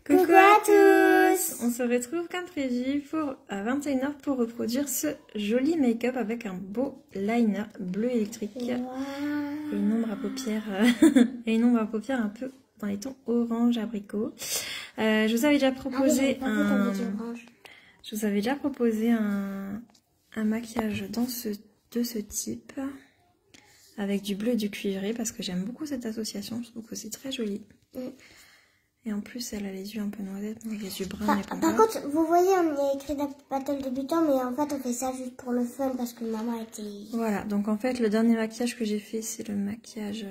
Coucou à tous! On se retrouve comme prévu à 21h pour reproduire ce joli make-up avec un beau liner bleu électrique. Wow. Et une ombre à paupières un peu dans les tons orange abricot. Je vous avais déjà proposé un maquillage de ce type avec du bleu et du cuivré parce que j'aime beaucoup cette association, je trouve que c'est très joli. Et en plus, elle a les yeux un peu noisettes, non, les yeux bruns. Par contre, vous voyez, on y a écrit battle débutant, mais en fait, on fait ça juste pour le fun parce que maman était... Voilà, donc en fait, le dernier maquillage que j'ai fait, c'est le maquillage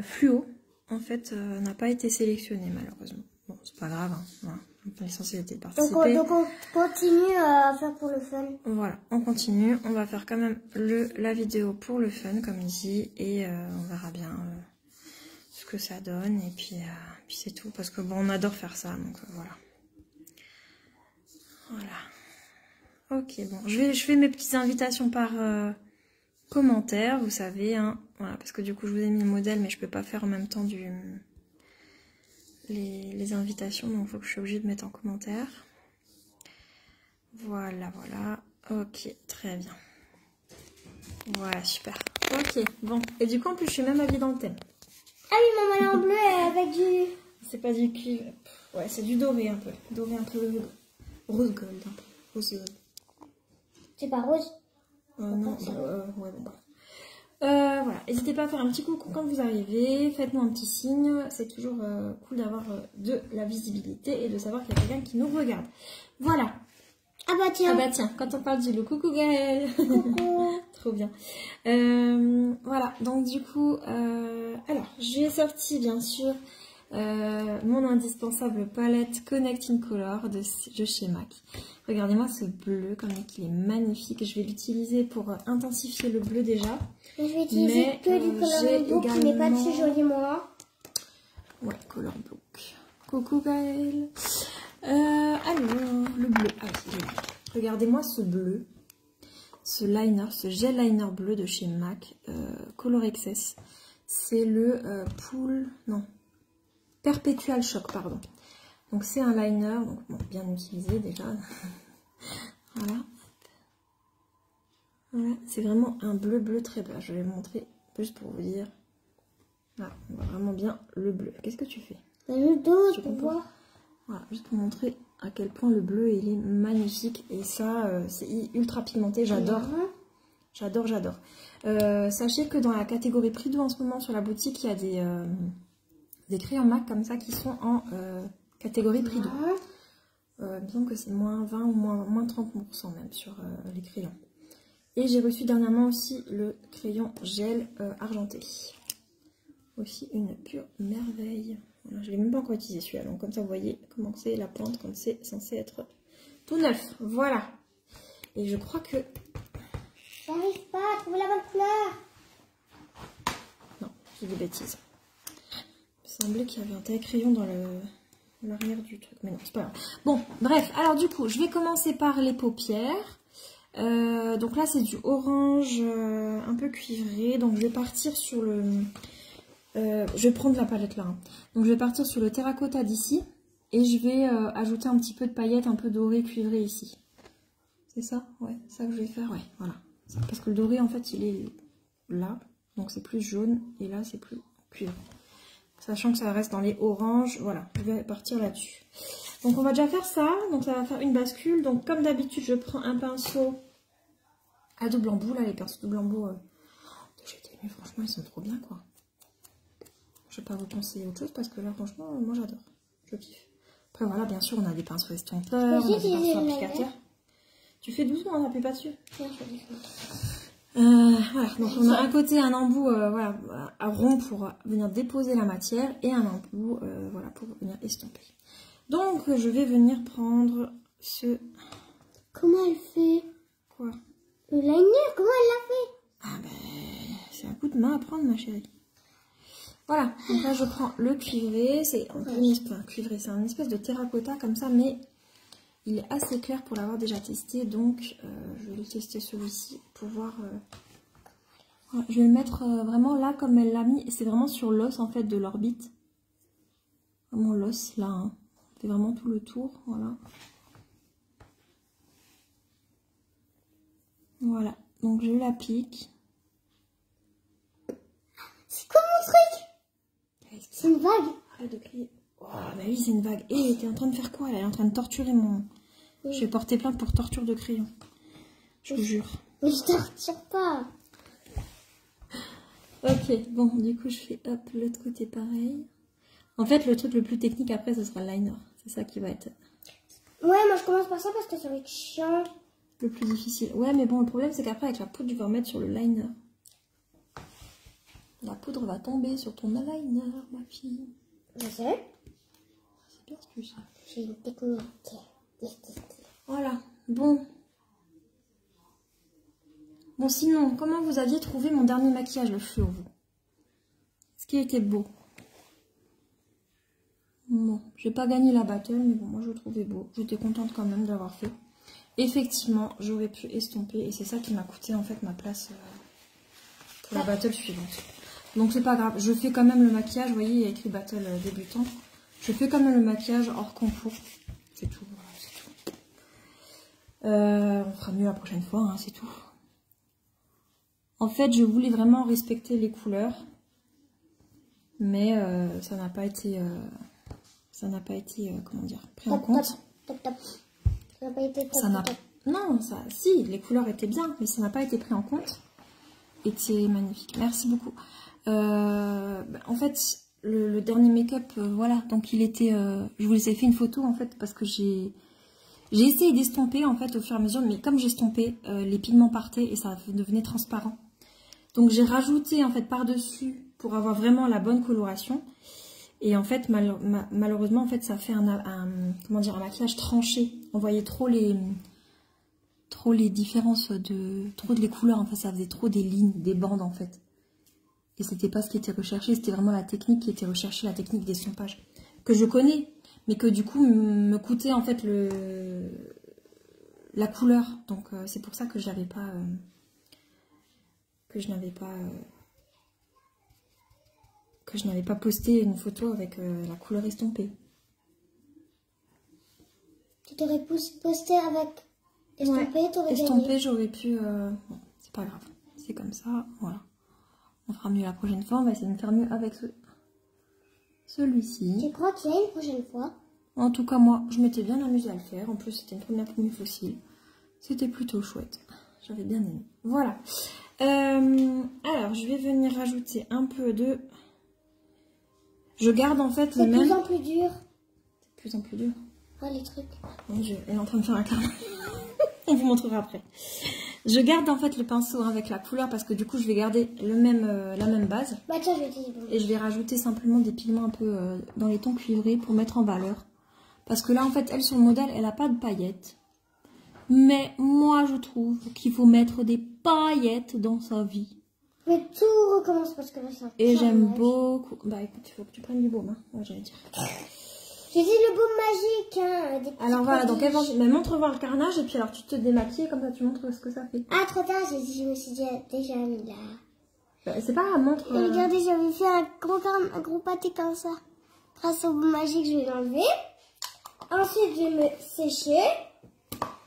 fluo. En fait, n'a pas été sélectionné, malheureusement. Bon, c'est pas grave, hein. Voilà. L'essentiel était de participer. Donc on continue à faire pour le fun. Voilà, on continue. On va faire quand même la vidéo pour le fun, comme dit, et on verra bien ce que ça donne. Et puis c'est tout, parce que bon, on adore faire ça, donc voilà. Voilà. Ok, bon, je fais mes petites invitations par commentaire, vous savez, hein. Voilà, parce que du coup, je vous ai mis le modèle, mais je peux pas faire en même temps les invitations, donc il faut que je sois obligée de mettre en commentaire. Voilà, voilà. Ok, très bien. Voilà, super. Ok, bon. Et du coup, en plus, je suis même habillée dans le thème. Ah oui, maman, elle est en bleu avec du... C'est pas du cuivre. Ouais, c'est du doré un peu. Doré un peu rose gold. Un peu. Rose gold. C'est pas rose? Non, ouais, bon, bref. Voilà, n'hésitez pas à faire un petit coucou quand vous arrivez, faites-nous un petit signe, c'est toujours cool d'avoir de la visibilité et de savoir qu'il y a quelqu'un qui nous regarde. Voilà. Ah bah tiens, Quand on parle du look, coucou Gaëlle. coucou. Trop bien. Voilà, donc du coup, alors, j'ai sorti bien sûr mon indispensable palette Connecting Color de chez MAC. Regardez-moi ce bleu, comme il est magnifique. Je vais l'utiliser pour intensifier le bleu déjà. Je vais utiliser que du coloring book qui n'est pas si joli moi. Ouais, color book. Coucou Gaëlle. Alors, le bleu. Ah oui, joli. Regardez-moi ce bleu. Ce liner, ce gel liner bleu de chez MAC. Color Excess. C'est le Perpetual Shock, pardon. Donc c'est un liner, donc bon, bien utilisé déjà. Voilà. Voilà, c'est vraiment un bleu très bas. Je vais vous montrer juste pour vous dire. Voilà, on voit vraiment bien le bleu. Qu'est-ce que tu fais? Le dos, pour voir. Voilà, juste pour montrer à quel point le bleu il est magnifique. Et ça, c'est ultra pigmenté. J'adore. J'adore. Sachez que dans la catégorie prix doux en ce moment sur la boutique, il y a des crayons MAC comme ça qui sont en catégorie prix doux. Il me semble que c'est moins 20 ou moins 30% même sur les crayons. Et j'ai reçu dernièrement aussi le crayon gel argenté. Aussi une pure merveille. Voilà, je ne l'ai même pas encore utilisé celui-là. Donc comme ça vous voyez comment c'est la plante quand c'est censé être tout neuf. Voilà. Et je crois que... J'arrive pas à trouver la bonne couleur. Non, j'ai des bêtises. Il me semblait qu'il y avait un taille crayon dans l'arrière du truc. Mais non, c'est pas grave. Bon, bref. Alors du coup, je vais commencer par les paupières. Donc là, c'est du orange un peu cuivré. Donc je vais partir sur le... je vais prendre la palette là. Hein. Donc je vais partir sur le terracotta d'ici. Et je vais ajouter un petit peu de paillettes un peu dorées cuivrées ici. C'est ça? Ouais, ça que je vais faire. Ouais, voilà. Parce que le doré, en fait, il est là. Donc c'est plus jaune. Et là, c'est plus cuivré. Sachant que ça reste dans les oranges. Voilà, je vais partir là-dessus. Donc on va déjà faire ça. Donc ça va faire une bascule. Donc comme d'habitude, je prends un pinceau à double embout. Là, les pinceaux double embout de chez Temu, franchement, ils sont trop bien, quoi. Je vais pas vous conseiller autre chose parce que là, franchement, moi j'adore. Je kiffe. Après, voilà, bien sûr, on a des pinceaux estompeurs, on a des pinceaux applicateurs. Tu fais doucement, on n'appuie pas dessus. Voilà, donc on a un côté un embout voilà, à rond pour venir déposer la matière et un embout voilà, pour venir estomper. Donc je vais venir prendre ce... Comment elle fait? Quoi? Le liner, comment elle l'a fait? Ah ben, c'est un coup de main à prendre ma chérie. Voilà, donc là je prends le cuivré, c'est un cuivré, c'est un espèce de terracotta comme ça, mais il est assez clair pour l'avoir déjà testé, donc je vais le tester celui-ci pour voir... Voilà, je vais le mettre vraiment là comme elle l'a mis, c'est vraiment sur l'os en fait de l'orbite. Vraiment l'os là. Hein. On fait vraiment tout le tour. Voilà. Voilà. Donc je l'applique. C'est quoi mon truc? C'est une vague. Arrête de crier. Oh, bah oui, c'est une vague. Et t'es en train de faire quoi là? Elle est en train de torturer mon... Oui. Je vais porter plainte pour torture de crayon. Je vous jure. Mais je torture pas. Ok, bon, du coup, je fais hop, l'autre côté pareil. En fait, le truc le plus technique après, ce sera le liner. C'est ça qui va être... Ouais, moi je commence par ça parce que ça va être chiant. Le plus difficile. Ouais, mais bon, le problème, c'est qu'après, avec la poudre, tu vas remettre sur le liner. La poudre va tomber sur ton liner, ma fille. Je sais. C'est bien ce que je sais. J'ai une technique. Voilà, bon. Bon, sinon, comment vous aviez trouvé mon dernier maquillage, le fluo, vous? Est-ce qu'il était beau? Bon, j'ai pas gagné la battle, mais bon, moi je le trouvais beau. J'étais contente quand même de l'avoir fait. Effectivement, j'aurais pu estomper, et c'est ça qui m'a coûté en fait ma place pour la battle suivante. Donc c'est pas grave, je fais quand même le maquillage, vous voyez, il y a écrit battle débutant. Je fais quand même le maquillage hors concours. C'est tout, voilà, c'est tout. On fera mieux la prochaine fois, hein, c'est tout. En fait, je voulais vraiment respecter les couleurs, mais ça n'a pas été, comment dire, pris en compte. Top. Ça n'a pas été top. Non, ça, si, les couleurs étaient bien, mais ça n'a pas été pris en compte. Et c'est magnifique. Merci beaucoup. En fait, le dernier make-up, voilà, donc il était, je vous ai fait une photo en fait parce que j'ai essayé d'estomper en fait au fur et à mesure, mais comme j'estompais, les pigments partaient et ça devenait transparent. Donc j'ai rajouté en fait par-dessus pour avoir vraiment la bonne coloration. Et en fait, malheureusement, en fait, ça fait comment dire, un maquillage tranché. On voyait trop les différences trop de les couleurs. En fait, ça faisait trop des lignes, des bandes en fait. Et c'était pas ce qui était recherché. C'était vraiment la technique qui était recherchée, la technique d'estompage que je connais, mais que du coup me coûtait en fait la couleur. Donc c'est pour ça que j'avais pas que je n'avais pas posté une photo avec la couleur estompée. Tu t'aurais posté avec estompé, ouais, t'aurais estompé, gagné. j'aurais pu... Bon, c'est pas grave. C'est comme ça, voilà. On fera mieux la prochaine fois. On va essayer de faire mieux avec celui-ci. Tu crois qu'il y a une prochaine fois? En tout cas, moi, je m'étais bien amusée à le faire. En plus, c'était une première plume fossile. C'était plutôt chouette. J'avais bien aimé. Voilà. Alors, je vais venir rajouter un peu de... Je garde en fait le même... C'est de plus en plus dur. C'est de plus en plus dur. Ouais, les trucs. Mon Dieu, elle est en train de faire un carnet. On vous montrera après. Je garde en fait le pinceau avec la couleur parce que du coup, je vais garder la même base. Bah tiens, je vais te dire. Et je vais rajouter simplement des pigments un peu dans les tons cuivrés pour mettre en valeur. Parce que là, en fait, elle, sur le modèle, elle n'a pas de paillettes. Mais moi, je trouve qu'il faut mettre des paillettes dans sa vie. Mais tout recommence parce que là, c'est un Et j'aime carnage. beaucoup... Bah écoute, il faut que tu prennes du baume, hein. Ouais, j'allais dire. J'ai dit le baume magique, hein. Des petits Alors voilà, donc prodiges. mais montre-moi le carnage et puis alors tu te démaquilles comme ça tu montres ce que ça fait. Ah, trop tard, je me suis déjà mis là. Bah, c'est pas grave, montre... Et regardez, j'avais fait un gros pâté comme ça. Grâce au baume magique, je vais l'enlever. Ensuite, je vais me sécher.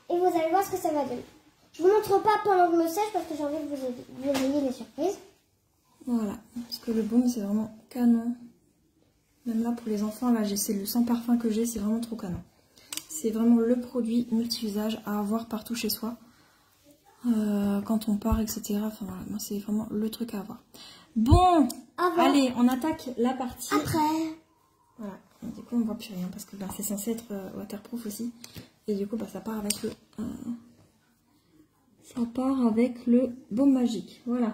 Et vous allez voir ce que ça va donner. Je vous montre pas pendant que je me sèche parce que j'ai envie que vous ayez les surprises. Voilà, parce que le baume c'est vraiment canon. Même là pour les enfants, là c'est le sans parfum que j'ai, c'est vraiment trop canon. C'est vraiment le produit multi-usage à avoir partout chez soi. Quand on part, etc. Enfin voilà, moi c'est vraiment le truc à avoir. Bon, allez, on attaque la partie. Après. Voilà, du coup on voit plus rien parce que bah, c'est censé être waterproof aussi. Et du coup bah, ça part avec le baume magique. Voilà.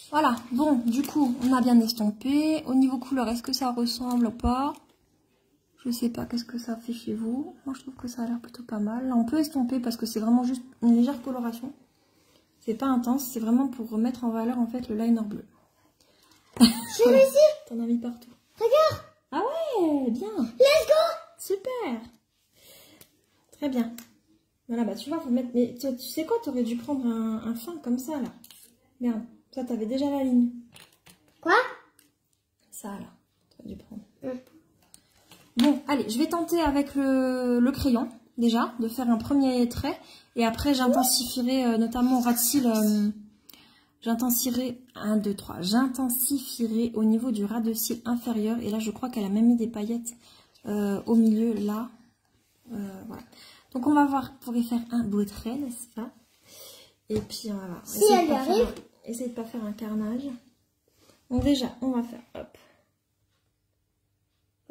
Voilà, bon, du coup, on a bien estompé. Au niveau couleur, est-ce que ça ressemble ou pas? Je sais pas, qu'est-ce que ça fait chez vous? Moi, je trouve que ça a l'air plutôt pas mal. Là, on peut estomper parce que c'est vraiment juste une légère coloration. C'est pas intense, c'est vraiment pour remettre en valeur, en fait, le liner bleu. Je l'ai ici. T'en as mis partout. Regarde. Ah ouais, bien. Let's go. Super. Très bien. Voilà, bah tu vois, faut mettre... Mais tu sais quoi, t'aurais dû prendre un fin comme ça, là. Merde. Ça, t'avais déjà la ligne. Quoi? Ça là, tu as dû prendre. Bon, allez, je vais tenter avec le crayon, déjà, de faire un premier trait. Et après, j'intensifierai, notamment au ras de cils, j'intensifierai, 1, 2, 3, j'intensifierai au niveau du ras de cils inférieur. Et là, je crois qu'elle a même mis des paillettes au milieu, là. Voilà. Donc, on va voir pour y faire un beau trait, n'est-ce pas? Et puis, on va voir. Si elle y arrive. Essayez de ne pas faire un carnage. Donc, déjà, on va faire, hop.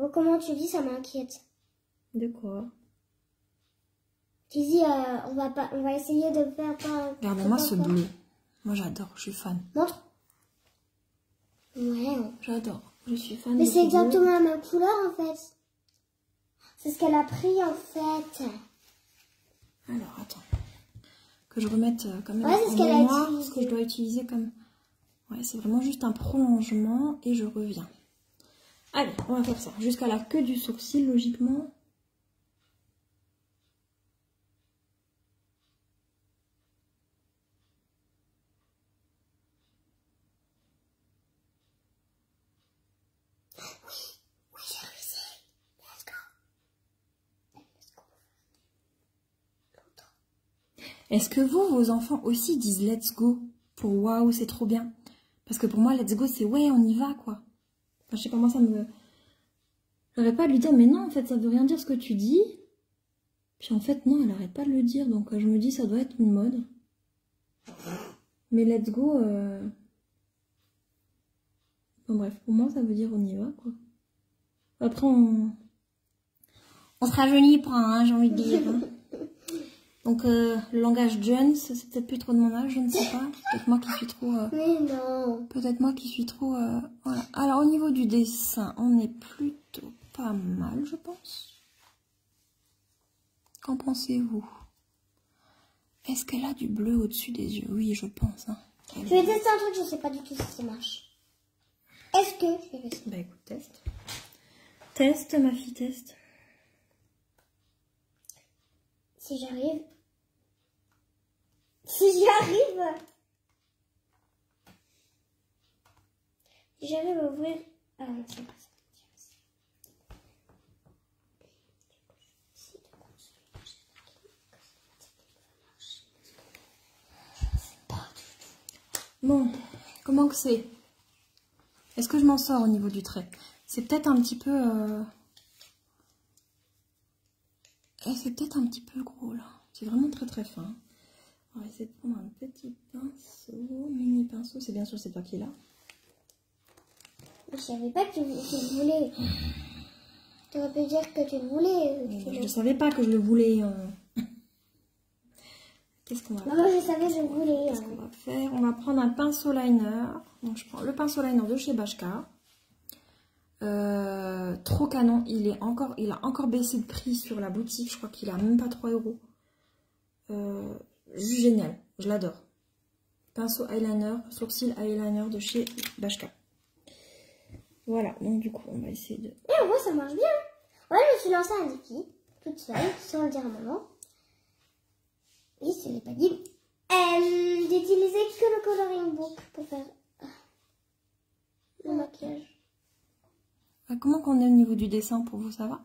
Oh, comment tu dis, ça m'inquiète. De quoi? Tu dis, on va essayer de faire pas... Regardez-moi ce bleu. Moi, j'adore, je suis fan. Montre. Ouais. J'adore, je suis fan. Mais c'est exactement la même couleur, en fait. C'est ce qu'elle a pris, en fait. Alors, attends. Que je remette quand même ouais, c'est ce qu'elle a utilisé. Ce que je dois utiliser comme... Ouais, c'est vraiment juste un prolongement et je reviens. Allez, on va faire ça. Jusqu'à la queue du sourcil, logiquement. Oui, j'ai réussi. Let's go. Est-ce que vos enfants aussi disent let's go pour waouh, c'est trop bien? Parce que pour moi, let's go, c'est ouais, on y va, quoi. Enfin, je sais pas, moi, ça me... J'arrête pas de lui dire, mais non, en fait, ça veut rien dire ce que tu dis. Puis en fait, non, elle arrête pas de le dire, donc je me dis, ça doit être une mode. Mais let's go... Enfin bref, pour moi, ça veut dire on y va, quoi. Après, on se rajeunit pas, hein, j'ai envie de dire. Hein. Donc, le langage Jones, c'est peut-être plus trop de mon âge, je ne sais pas. Peut-être moi qui suis trop... Mais non. Peut-être moi qui suis trop... voilà. Alors, au niveau du dessin, on est plutôt pas mal, je pense. Qu'en pensez-vous? Est-ce qu'elle a du bleu au-dessus des yeux? Oui, je pense. Hein. Je vais tester un truc, je sais pas du tout si ça marche. Est-ce que je vais réussir? Bah écoute, teste. Teste, ma fille, teste. Si j'arrive... Si j'y arrive... Si j'arrive à ouvrir... Ah non, c'est pas ça. Bon, comment que c'est? Est-ce que je m'en sors au niveau du trait? C'est peut-être un petit peu... c'est peut-être un petit peu gros, là. C'est vraiment très très fin. On va essayer de prendre un petit pinceau, mini pinceau. C'est bien sûr c'est toi qui l'as. Je savais pas que tu le voulais. Tu aurais pu dire que tu le voulais. Je ne savais pas que je le voulais. Qu'est-ce qu'on va faire? Moi, je savais que je voulais. Qu'est-ce qu'on va faire? On va prendre un pinceau liner. Donc, je prends le pinceau liner de chez Bashka. Trop canon. Il a encore baissé de prix sur la boutique. Je crois qu'il a même pas 3 €. Juste génial. Je l'adore. Pinceau eyeliner, sourcil eyeliner de chez Bashka. Voilà. Donc, du coup, on va essayer de... Et en vrai, ça marche bien. Ouais, je me suis lancée un défi. Toute seule, sans le dire à maman. Oui, ce n'est pas dit. D'utiliser que le coloring book pour faire le maquillage. Comment qu'on est au niveau du dessin pour vous, ça va?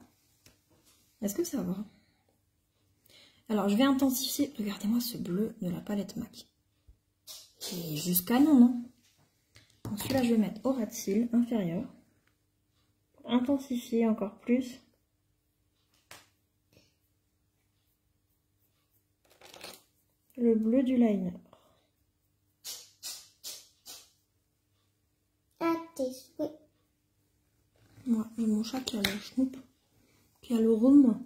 Est-ce que ça va? Alors, je vais intensifier. Regardez-moi ce bleu de la palette MAC. Et jusqu'à non. Donc, celui-là, je vais mettre au ras de cils inférieur. Pour intensifier encore plus. Le bleu du liner. À tes souhaits. Moi, j'ai mon chat qui a le schnoop. Qui a le rhum.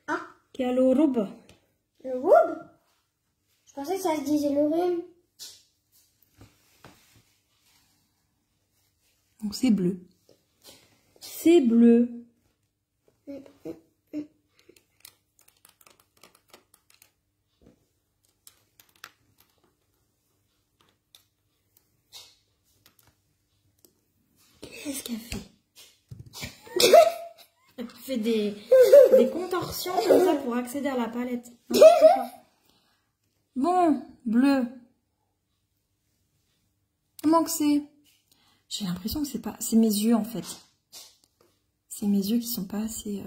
Ah, Qui a le robe. le rhume? Je pensais que ça se disait le rhume. Donc, c'est bleu. C'est bleu. Qu'est-ce qu'elle fait? Elle fait des contorsions comme ça pour accéder à la palette. Bon, bleu. Comment que c'est? J'ai l'impression que c'est pas... C'est mes yeux, en fait. C'est mes yeux qui sont pas assez...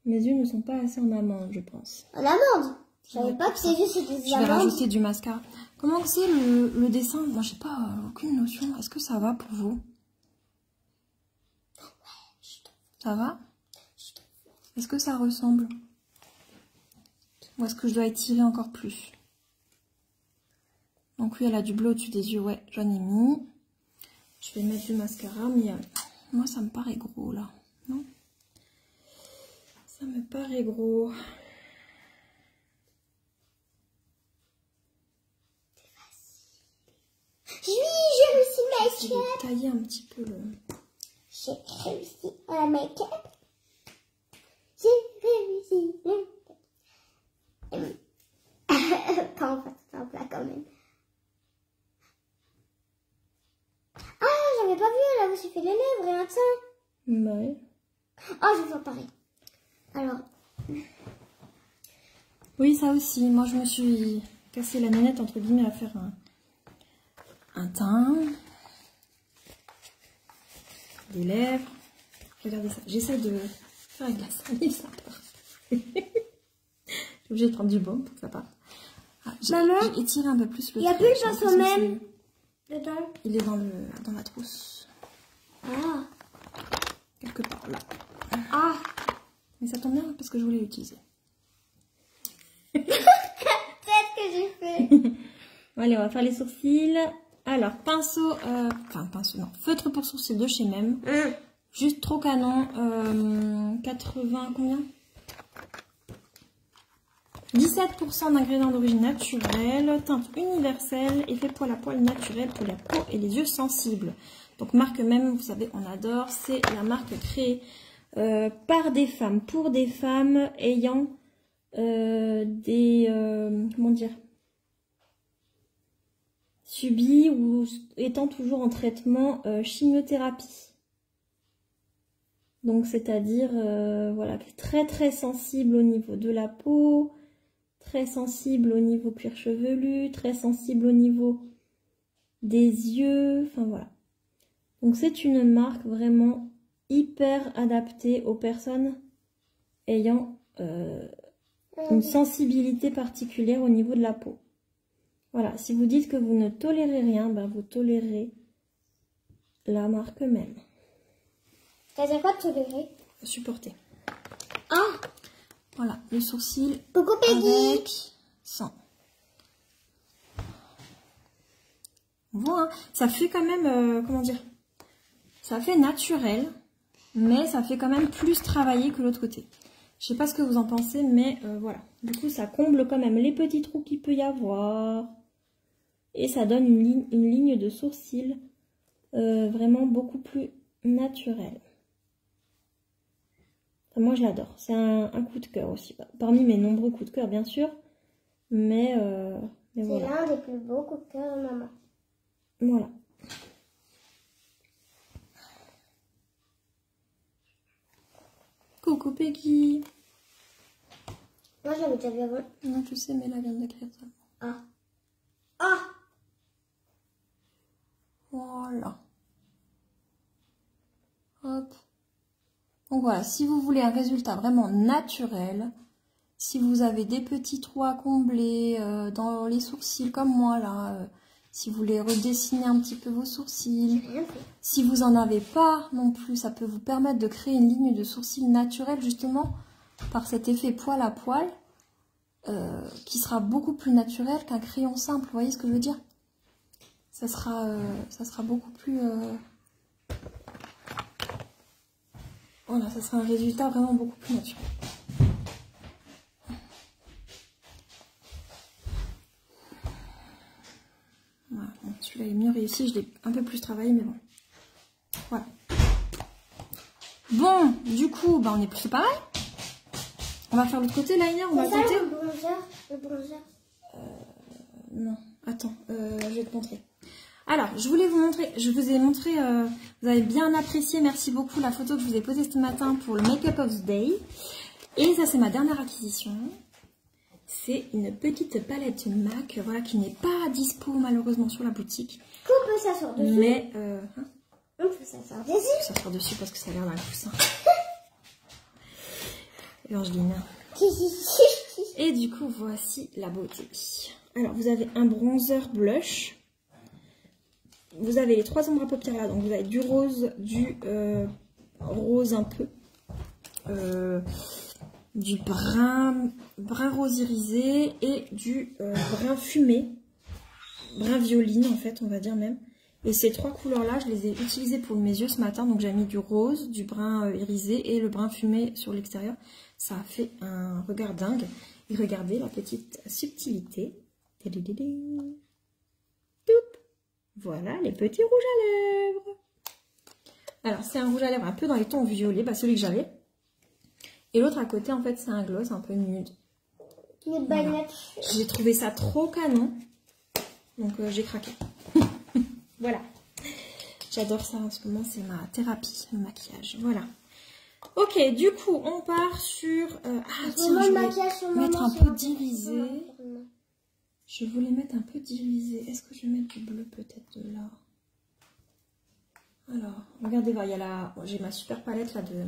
Mes yeux ne sont pas assez en amande, je pense. En amande? Je savais pas que tes yeux c'était des Je vais amandes. rajouter du mascara. Comment c'est le dessin? Moi, j'ai pas aucune notion. Est-ce que ça va pour vous? Ça va? Est-ce que ça ressemble? Ou est-ce que je dois étirer encore plus? Donc oui, elle a du bleu au-dessus des yeux. Ouais, j'en ai mis. Je vais mettre du mascara, mais moi, ça me paraît gros, là. Non? Ça me paraît gros. Oui, j'ai réussi Je make-up. vais tailler un petit peu le... J'ai réussi à make-up. J'ai réussi. Quand on fait tout un plat quand même. Ah, j'avais pas vu, elle a aussi fait les lèvres et un teint. Ouais. Ah, je vais faire pareil. Alors, Oui, ça aussi. Moi, je me suis cassé la nénette, entre guillemets, à faire un teint. Des lèvres. Regardez ça. J'essaie de faire avec la salive, ça part. Je suis obligée de prendre du baume pour que ça parte. Ah, Maman, j'ai étiré un peu plus le il y a trait. plus de pinceau même dedans. Il est dans la trousse. Ah. Quelque part là. Ah. Mais ça tombe bien parce que je voulais l'utiliser. Qu'est-ce que j'ai fait? Bon, allez, on va faire les sourcils. Alors, pinceau, feutre pour sourcils de chez Même. Juste trop canon. 80, combien? 17% d'ingrédients d'origine naturelle, teinte universelle, effet poil à poil naturel pour la peau et les yeux sensibles. Donc marque Même, vous savez, on adore. C'est la marque créée par des femmes, pour des femmes ayant comment dire, subi ou étant toujours en traitement chimiothérapie. Donc c'est-à-dire voilà, très très sensible au niveau de la peau, très sensible au niveau cuir chevelu, très sensible au niveau des yeux, enfin voilà. Donc c'est une marque vraiment hyper adaptée aux personnes ayant une sensibilité particulière au niveau de la peau. Voilà, si vous dites que vous ne tolérez rien, ben vous tolérez la marque Même. C'est-à-dire quoi tolérer? Supporter. Ah. Voilà, le sourcil Coucou Peggy. avec 100. On voit, hein, ça fait quand même, comment dire, ça fait naturel, mais ça fait quand même plus travaillé que l'autre côté. Je sais pas ce que vous en pensez, mais voilà. Du coup, ça comble quand même les petits trous qu'il peut y avoir. Et ça donne une ligne de sourcils vraiment beaucoup plus naturelle. Enfin, moi, je l'adore. C'est un coup de cœur aussi. Parmi mes nombreux coups de cœur, bien sûr. Mais voilà. C'est l'un des plus beaux coups de cœur de maman. Voilà. Coucou Peggy. Moi, j'avais déjà vu avant. Non, tu sais, mais là, vient d'écrire ça. Ah. Ah. Voilà. Hop. Donc voilà, si vous voulez un résultat vraiment naturel, si vous avez des petits trous à combler dans les sourcils comme moi là, si vous voulez redessiner un petit peu vos sourcils, si vous n'en avez pas non plus, ça peut vous permettre de créer une ligne de sourcils naturelle justement par cet effet poil à poil qui sera beaucoup plus naturel qu'un crayon simple, vous voyez ce que je veux dire? Ça sera beaucoup plus... Voilà, ça sera un résultat vraiment beaucoup plus naturel. Voilà, bon, celui-là est mieux réussi, je l'ai un peu plus travaillé, mais bon. Voilà. Bon, du coup, bah, on est plus pareil. On va faire l'autre côté, liner, on va C'est ça tenter. le bronzer. Non, attends, je vais te montrer. Alors, je voulais vous montrer, je vous ai montré, vous avez bien apprécié, merci beaucoup, la photo que je vous ai posée ce matin pour le Make-up of the Day. Et ça, c'est ma dernière acquisition. C'est une petite palette MAC, voilà, qui n'est pas dispo malheureusement sur la boutique. Qu'on peut s'asseoir dessus. Mais, on peut s'asseoir dessus. on peut s'asseoir dessus parce que ça a l'air d'un coussin. Et Angeline. Et du coup, voici la beauté. Alors, vous avez un bronzer blush. Vous avez les 3 ombres à paupières là. Donc, vous avez du rose, du rose un peu. Du brun rose irisé et du brun fumé. Brun violine, en fait, on va dire même. Et ces 3 couleurs-là, je les ai utilisées pour mes yeux ce matin. Donc, j'ai mis du rose, du brun irisé et le brun fumé sur l'extérieur. Ça a fait un regard dingue. Et regardez la petite subtilité. Voilà les petits rouges à lèvres. Alors, c'est un rouge à lèvres un peu dans les tons violets, bah, celui que j'avais. Et l'autre à côté, en fait, c'est un gloss un peu nude. Nude by nature. J'ai trouvé ça trop canon. Donc, j'ai craqué. Voilà. J'adore ça en ce moment, c'est ma thérapie, le maquillage. Voilà. Ok, du coup, on part sur... tiens, je vais mettre un peu d'irisé. Je voulais mettre un peu d'irisé. Est-ce que je vais mettre du bleu peut-être de là? Alors, regardez, il y a la... J'ai ma super palette là de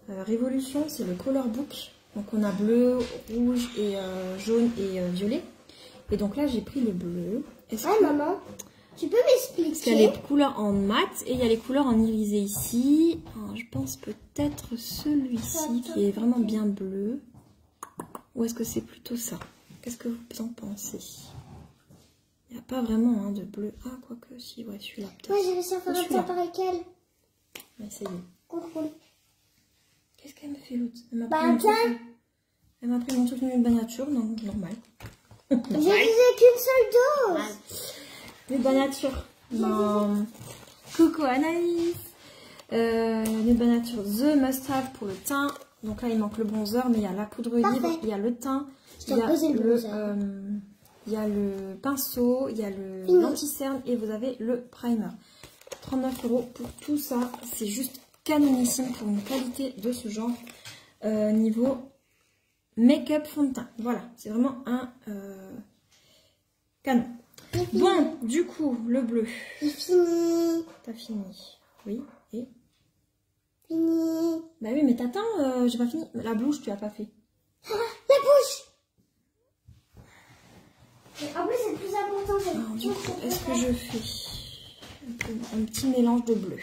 Révolution, c'est le Color Book. Donc on a bleu, rouge et jaune et violet. Et donc là, j'ai pris le bleu. Ouais, maman, tu peux m'expliquer? Parce qu'il y a les couleurs en mat et il y a les couleurs en irisé ici. Alors, je pense peut-être celui-ci qui est vraiment bien bleu. Ou est-ce que c'est plutôt ça? Qu'est-ce que vous en pensez? Il n'y a pas vraiment de bleu. Ah, quoique, si, ouais, celui-là peut-être. Ouais, j'ai réussi à faire un temps pareil qu'elle. Ouais, ça y est. Coucou. Qu'est-ce qu'elle me fait l'autre? Elle m'a pris mon truc nude by nature, non, normal. J'ai utilisé qu'une seule dose. Nude by nature. Non. Coucou Anaïs. Nude by nature, The Must Have pour le teint. Donc là, il manque le bronzer, mais il y a la poudre libre, il y a le teint, il y a le pinceau, il y a le l'anti-cerne et vous avez le primer. 39 € pour tout ça. C'est juste canonissime pour une qualité de ce genre niveau make-up fond de teint. Voilà, c'est vraiment un canon. Bon, du coup, le bleu. C'est fini. T'as fini. Oui, et... Fini. Bah oui, mais t'attends, j'ai pas fini. La bouche, tu as pas fait. Ah, la bouche. En plus, c'est le plus important. Alors, du coup, est-ce que je fais un petit mélange de bleu?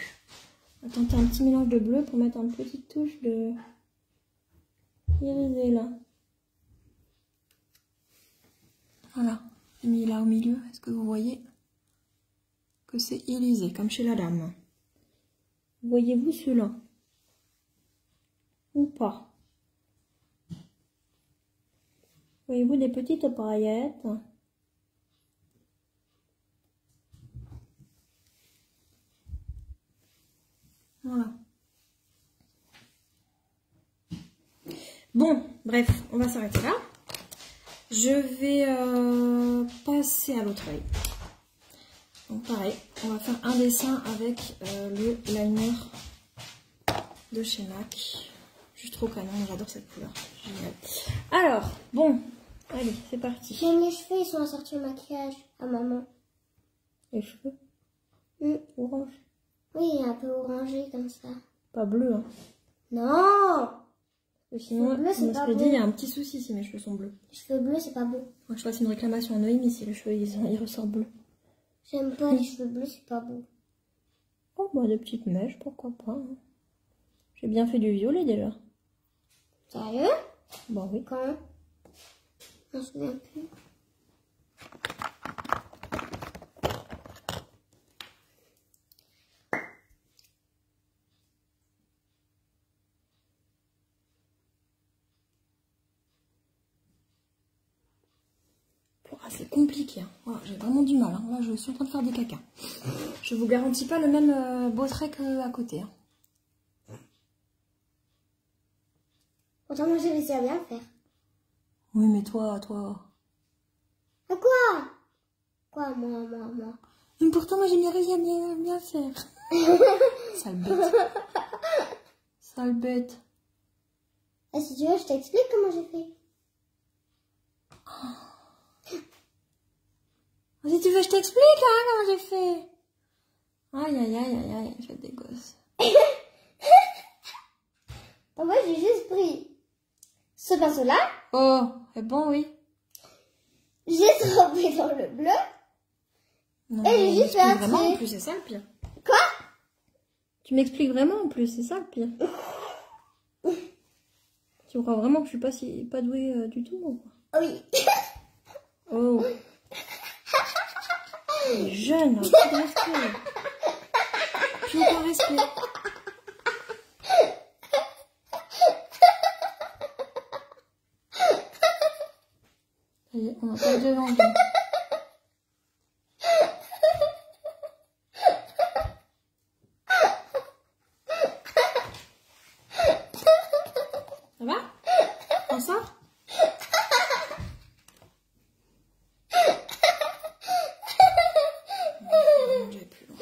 Attends, un petit mélange de bleu pour mettre une petite touche de irisé là. Voilà, j'ai mis là au milieu. Est-ce que vous voyez que c'est irisé, comme chez la dame? Voyez-vous cela? Ou pas? Voyez-vous des petites paillettes? Voilà. Bon, bref, on va s'arrêter là. Je vais passer à l'autre œil. Donc pareil, on va faire un dessin avec le liner de chez MAC. Juste trop canon, j'adore cette couleur. Génial. Alors, bon, allez, c'est parti. Même les cheveux, ils sont assortis au maquillage à maman. Les cheveux orange. Oui, un peu orangé comme ça. Pas bleu, hein. Non. Sinon, bleu, c'est pas je me beau. dis, il y a un petit souci si mes cheveux sont bleus. Les cheveux bleus, c'est pas beau. Moi, je fasse une réclamation à Noémie si les cheveux ils ressortent bleus. J'aime pas les cheveux bleus, c'est pas beau. Oh, bah, des petites mèches, pourquoi pas. Hein. J'ai bien fait du violet déjà. Sérieux? Bah oui. Quand? Je me souviens plus. C'est compliqué. Hein. Voilà, j'ai vraiment du mal. Hein. Là, je suis en train de faire des caca. Je vous garantis pas le même beau trait qu'à côté. Hein. Pourtant, moi, j'ai réussi à bien le faire. Oui, mais toi... À quoi? Quoi, moi? Mais pourtant, moi, j'ai bien réussi à bien faire. Sale bête. Sale bête. Et si tu veux, je t'explique comment j'ai fait. Si tu veux, je t'explique, hein, comment j'ai fait. Aïe, aïe, aïe, aïe, aïe, je fais des gosses. En fait, j'ai juste pris ce pinceau-là. Oh, c'est bon, oui. J'ai trempé dans le bleu. Non, Et j'ai juste fait un vraiment, en trait. plus, c'est ça le pire. Quoi? Tu m'expliques vraiment, en plus, c'est ça le pire. Tu crois vraiment que je suis pas douée du tout, ou quoi? Oui. Oh. Elle est jeune, hein, plus de respect. Plus aucun respect. Ça y est, on a pas de devant. Ça va? On sort? J'ai plus loin.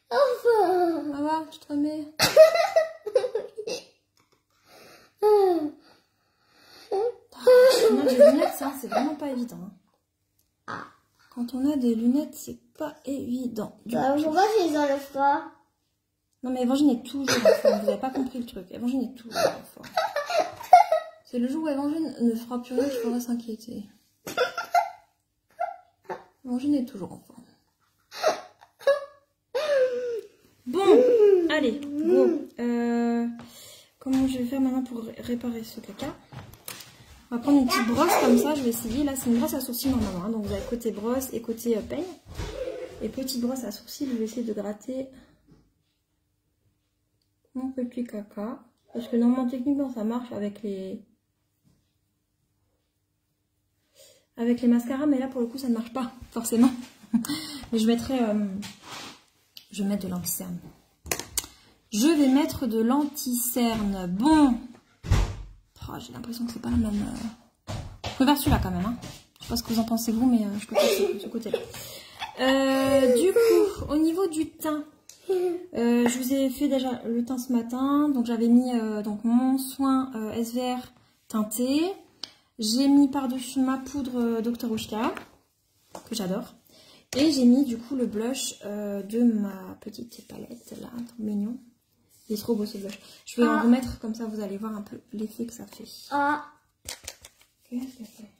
Enfin. Ça va? Tu te remets? On a des lunettes, ça, c'est vraiment pas évident. Hein. Quand on a des lunettes, c'est pas évident. Pourquoi je les enlève pas? Non, mais Évangile est toujours en forme. Vous avez pas compris le truc. Évangile est toujours en forme. C'est le jour où Évangile ne fera plus rien, je pourrais s'inquiéter. Évangile est toujours en forme. Bon, allez, go. Comment je vais faire maintenant pour réparer ce caca? On va prendre une petite brosse comme ça, je vais essayer. Là, c'est une brosse à sourcils normalement. Hein. Donc, vous avez côté brosse et côté peigne. Et petite brosse à sourcils, je vais essayer de gratter mon petit caca. Parce que normalement, techniquement, ça marche avec les mascaras. Mais là, pour le coup, ça ne marche pas, forcément. Mais je mettrai... je vais mettre de l'anti-cerne. Je vais mettre de l'anti-cerne. Bon. Oh, j'ai l'impression que c'est pas la même... Je préfère celui-là quand même. Hein. Je sais pas ce que vous en pensez vous, mais je préfère ce côté-là. Du coup, au niveau du teint, je vous ai fait déjà le teint ce matin. Donc j'avais mis donc mon soin SVR teinté. J'ai mis par-dessus ma poudre Dr. Ushka, que j'adore. Et j'ai mis du coup le blush de ma petite palette là, trop mignon. Il est trop beau ce blush. Je vais en remettre comme ça, vous allez voir un peu l'effet que ça fait. Ah. Qu'est-ce que c'est?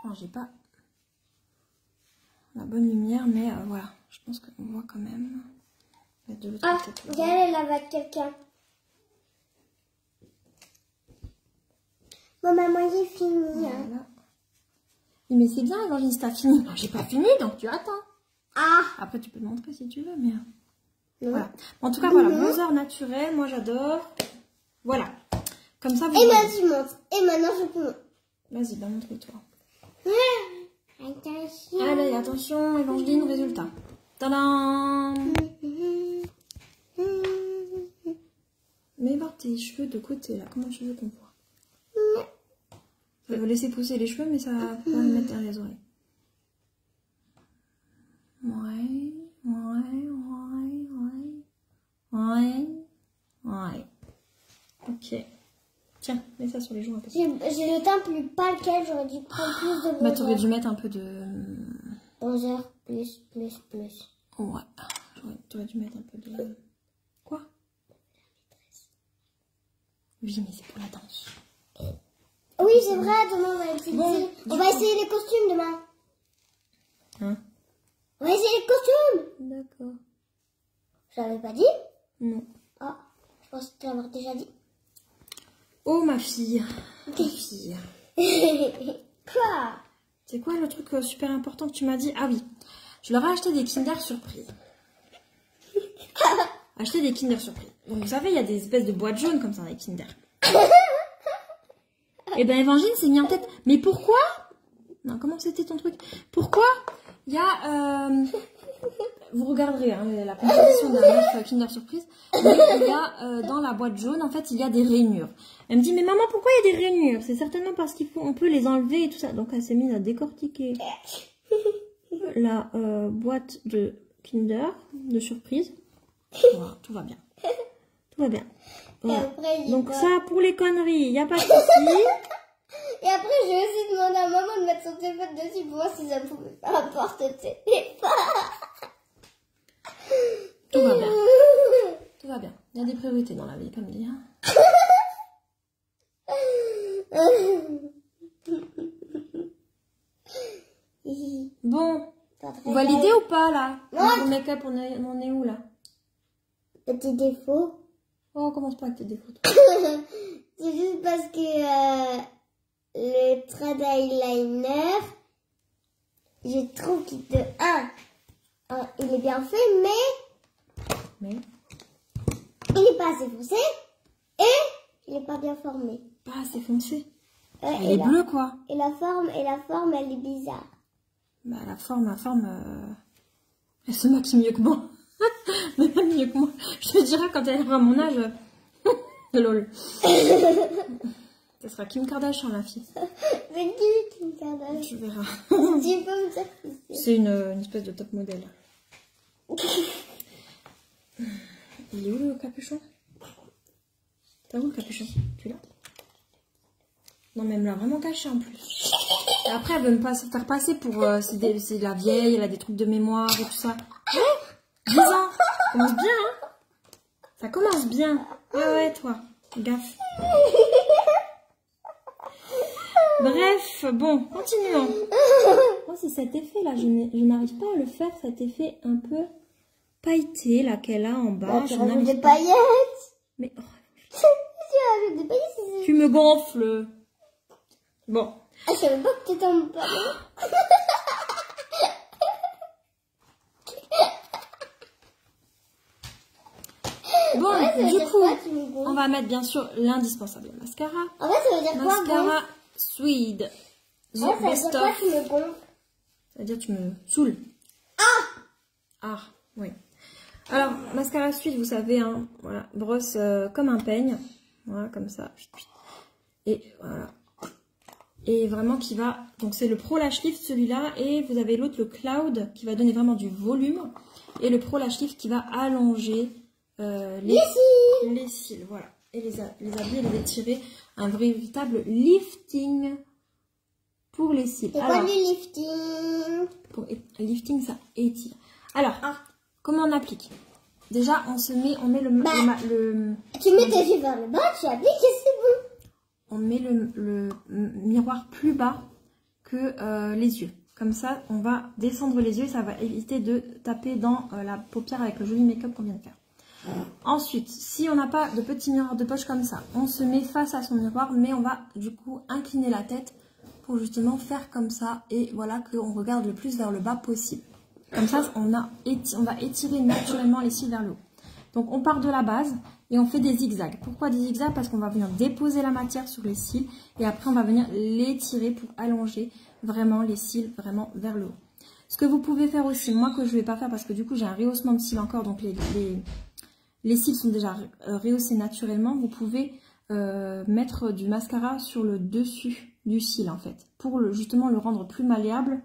Alors, j'ai pas la bonne lumière, mais voilà, je pense qu'on voit quand même. De l'autre côté. Regarde, elle avec quelqu'un. Bon, maman, j'ai fini. Voilà. Oui, mais c'est bien, Évangile, si t'as fini. Non, j'ai pas fini, donc tu attends. Ah. Après, tu peux le montrer si tu veux, mais... Voilà. En tout cas, voilà, bronzer naturel, moi j'adore. Voilà. Comme ça, vous Et voyez. maintenant, tu montes. Et maintenant, je peux. Vas-y, bah montre-toi. Attention. Allez, attention, Évangeline, résultat. Tadam! Mets voir tes cheveux de côté, là. Comment tu veux qu'on voit? Ça va laisser pousser les cheveux, mais ça va pas me mettre derrière les oreilles. Ouais. Ok. Tiens, mets ça sur les joues un peu. J'ai le teint plus pâle qu'elle, j'aurais dû prendre plus de bronzer. Bah, t'aurais dû mettre un peu de... Bronzer, plus. Ouais. T'aurais dû mettre un peu de... Quoi? Oui, mais c'est pour la danse. Oui, c'est vrai, demain on va essayer. Bon, on va essayer les costumes demain. Hein? On va essayer les costumes. D'accord. Je l'avais pas dit? Non. Ah, je pense te l'avoir déjà dit. Oh, ma fille. Ma fille. Quoi? C'est quoi le truc super important que tu m'as dit? Ah oui, je leur ai acheté des Kinder Surprise. Acheter des Kinder Surprise. Donc vous savez, il y a des espèces de boîtes jaunes comme ça, des Kinder. Et ben Évangile s'est mis en tête. Mais pourquoi? Non, comment c'était ton truc? Pourquoi il y a... vous regarderez hein, la composition d'un œuf Kinder Surprise. Mais il y a dans la boîte jaune, en fait, il y a des rainures. Elle me dit, mais maman, pourquoi il y a des rainures? C'est certainement parce qu'on peut les enlever et tout ça. Donc elle s'est mise à décortiquer la boîte de Kinder, de surprise. Voilà, tout va bien. Tout va bien. Et Voilà. après, Donc ça, pour les conneries, il n'y a pas de souci. Et après, j'ai aussi demandé à maman de mettre son téléphone dessus pour voir si ça pouvait faire un porte-téléphone. Tout va bien. Tout va bien. Il y a des priorités dans la vie, comme dit. Hein. Bon, vous validez ou pas là? Non. Le make-up, on est où là? Petit défaut. Oh, commence pas avec tes défauts. C'est juste parce que le trait d'eyeliner, je trouve qu'il de il est bien fait, mais il n'est pas assez foncé et il n'est pas bien formé. Pas assez foncé. Ouais, Elle est bleue quoi. Et la forme, elle est bizarre. Bah la forme, elle se maquille mieux que moi. Mais même mieux que moi. Je te dirai quand elle aura mon âge. Lol. Ça sera Kim Kardashian la fille. C'est qui Kim Kardashian? Tu verras. Tu peux me dire qui c'est? C'est une espèce de top modèle. Il est où le capuchon? T'as où le capuchon? Tu l'as? Non mais elle me l'a vraiment caché en plus. Et après elle veut me faire passer pour c'est la vieille, elle a des trucs de mémoire et tout ça. 10 ans. Ça commence bien hein. Ça commence bien. Ouais toi. Gaffe. Bref, bon, continuons. Moi c'est cet effet là, je n'arrive pas à le faire, cet effet un peu pailleté là qu'elle a en bas. Bah, tu Je rajoutes n'arrive des pas. paillettes. Mais oh, Tu rajoutes des paillettes. tu me gonfles. Bon. Ah, je savais pas que tu étais en ballon. Bon, Ouais, du coup, quoi, tu me gonfles? on va mettre bien sûr l'indispensable mascara. En fait, ça veut dire quoi, Mascara gonfle? Suede. The Ouais, ça veut best dire quoi, of. tu me gonfles? Ça veut dire tu me saoules. Ah, oui. Alors, mascara Suede, vous savez, hein, voilà, brosse comme un peigne. Voilà, comme ça. Et voilà. Et vraiment qui va... Donc c'est le Pro Lash Lift celui-là. Et vous avez l'autre, le Cloud, qui va donner vraiment du volume. Et le Pro Lash Lift qui va allonger les cils. Voilà. Et les habiller, les étirer. Un véritable lifting pour les cils. C'est quoi le lifting? Pour lifting, ça étire. Alors, comment on applique? Déjà, on met le Tu mets tes yeux vers le bas, tu appliques et c'est bon. on met le miroir plus bas que les yeux. Comme ça, on va descendre les yeux, ça va éviter de taper dans la paupière avec le joli make-up qu'on vient de faire. Ensuite, si on n'a pas de petit miroir de poche comme ça, on se met face à son miroir, mais on va du coup incliner la tête pour justement faire comme ça et voilà qu'on regarde le plus vers le bas possible. Comme ça, on va étirer naturellement les cils vers le haut. Donc, on part de la base et on fait des zigzags. Pourquoi des zigzags? Parce qu'on va venir déposer la matière sur les cils et après, on va venir l'étirer pour allonger vraiment les cils vraiment vers le haut. Ce que vous pouvez faire aussi, moi que je ne vais pas faire parce que du coup, j'ai un rehaussement de cils encore, donc les cils sont déjà rehaussés naturellement. Vous pouvez mettre du mascara sur le dessus du cil en fait, pour justement le rendre plus malléable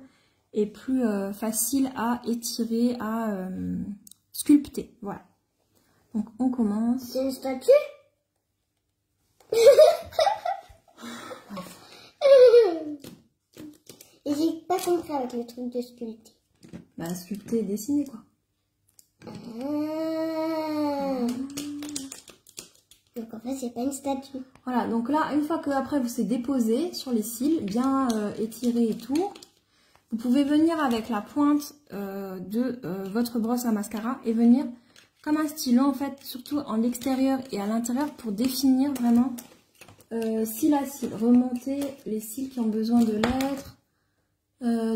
et plus facile à étirer, à sculpter. Voilà. Donc on commence. C'est une statue? Et j'ai pas compris avec le truc de sculpter. Bah sculpter et dessiner quoi. Donc en fait c'est pas une statue. Voilà, donc là, une fois que après vous s'est déposé sur les cils, bien étiré et tout, vous pouvez venir avec la pointe de votre brosse à mascara et venir comme un stylo en fait, surtout en extérieur et à l'intérieur pour définir vraiment cil à cil. Remonter les cils qui ont besoin de l'être,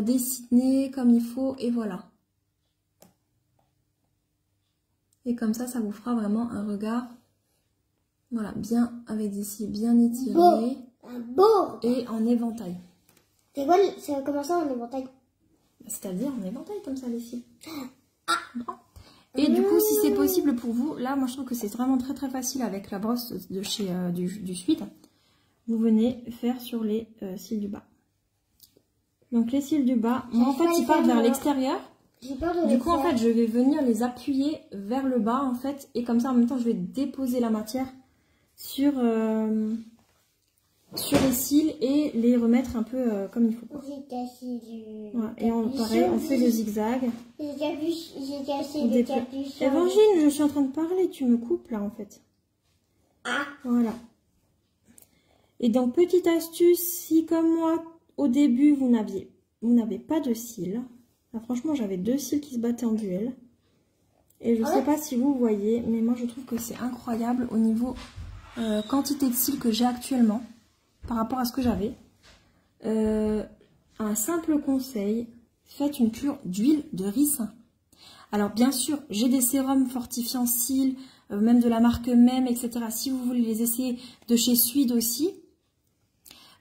dessiner comme il faut et voilà. Et comme ça vous fera vraiment un regard, voilà, bien avec des cils bien étirés. Beau. Un beau. Et en éventail. C'est quoi, ça commence en éventail? C'est-à-dire en éventail comme ça les cils. Et du coup, si c'est possible pour vous, là moi je trouve que c'est vraiment très très facile avec la brosse de chez du Suede. Vous venez faire sur les cils du bas. Donc les cils du bas, moi en fait ils partent vers l'extérieur. J'ai peur de Du coup, en fait, je vais venir les appuyer vers le bas, en fait. Et comme ça, en même temps, je vais déposer la matière sur les cils et les remettre un peu comme il faut. J'ai cassé du... Voilà. Et pareil, on fait le zigzag. J'ai cassé le capuchon. Évangile, je suis en train de parler, tu me coupes là, en fait. Ah. Voilà. Et donc, petite astuce, si comme moi, au début, vous n'avez pas de cils. Là, franchement, j'avais 2 cils qui se battaient en duel. Et je ne sais pas si vous voyez, mais moi, je trouve que c'est incroyable au niveau quantité de cils que j'ai actuellement par rapport à ce que j'avais. Un simple conseil, faites une cure d'huile de ricin. Alors, bien sûr, j'ai des sérums fortifiants cils, même de la marque même, etc. Si vous voulez les essayer de chez Suide aussi.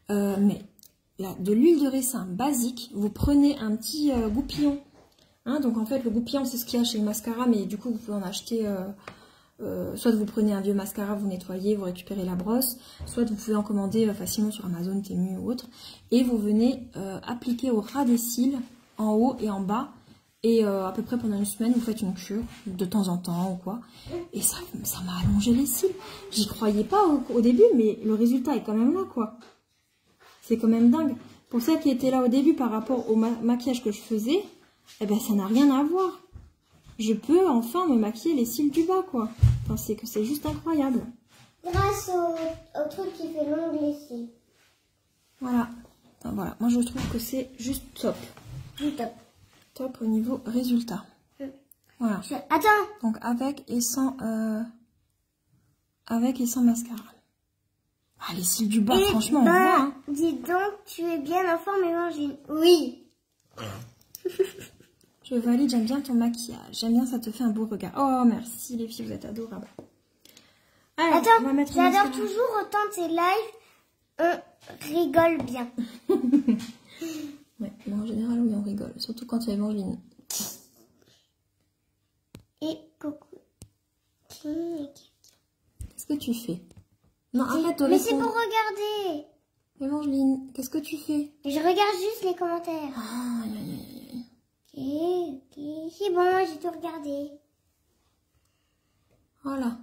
Mais là, de l'huile de ricin basique, vous prenez un petit goupillon. Hein, donc en fait, le goupillon, c'est ce qu'il y a chez le mascara, mais du coup, vous pouvez en acheter. Soit vous prenez un vieux mascara, vous nettoyez, vous récupérez la brosse, soit vous pouvez en commander facilement sur Amazon, Temu ou autre. Et vous venez appliquer au ras des cils, en haut et en bas. Et à peu près pendant une semaine, vous faites une cure, de temps en temps ou quoi. Et ça m'a allongé les cils. J'y croyais pas au début, mais le résultat est quand même là, quoi. C'est quand même dingue. Pour celles qui étaient là au début par rapport au maquillage que je faisais, eh ben ça n'a rien à voir. Je peux enfin me maquiller les cils du bas, quoi. Enfin, c'est juste incroyable. Grâce au truc qui fait long les cils. Voilà. Enfin, voilà. Moi, je trouve que c'est juste top. Top. Top au niveau résultat. Voilà. Attends. Donc, avec et sans mascara. Ah, les cils du bas, franchement, on voit. Hein. Dis donc, tu es bien en forme, Évangile. Oui. Je valide, j'aime bien ton maquillage. J'aime bien, ça te fait un beau regard. Oh, merci les filles, vous êtes adorables. Alors, attends, on va mettre j'adore toujours autant de ces lives. On rigole bien. Ouais, mais en général, oui, on rigole. Surtout quand il y a Evangeline. Et coucou. Qu'est-ce que tu fais? Non, arrête de Mais c'est répondre. pour regarder. Evangeline, qu'est-ce que tu fais? Je regarde juste les commentaires. Ah, aïe, aïe, aïe. Ok, c'est bon, j'ai tout regardé. Voilà.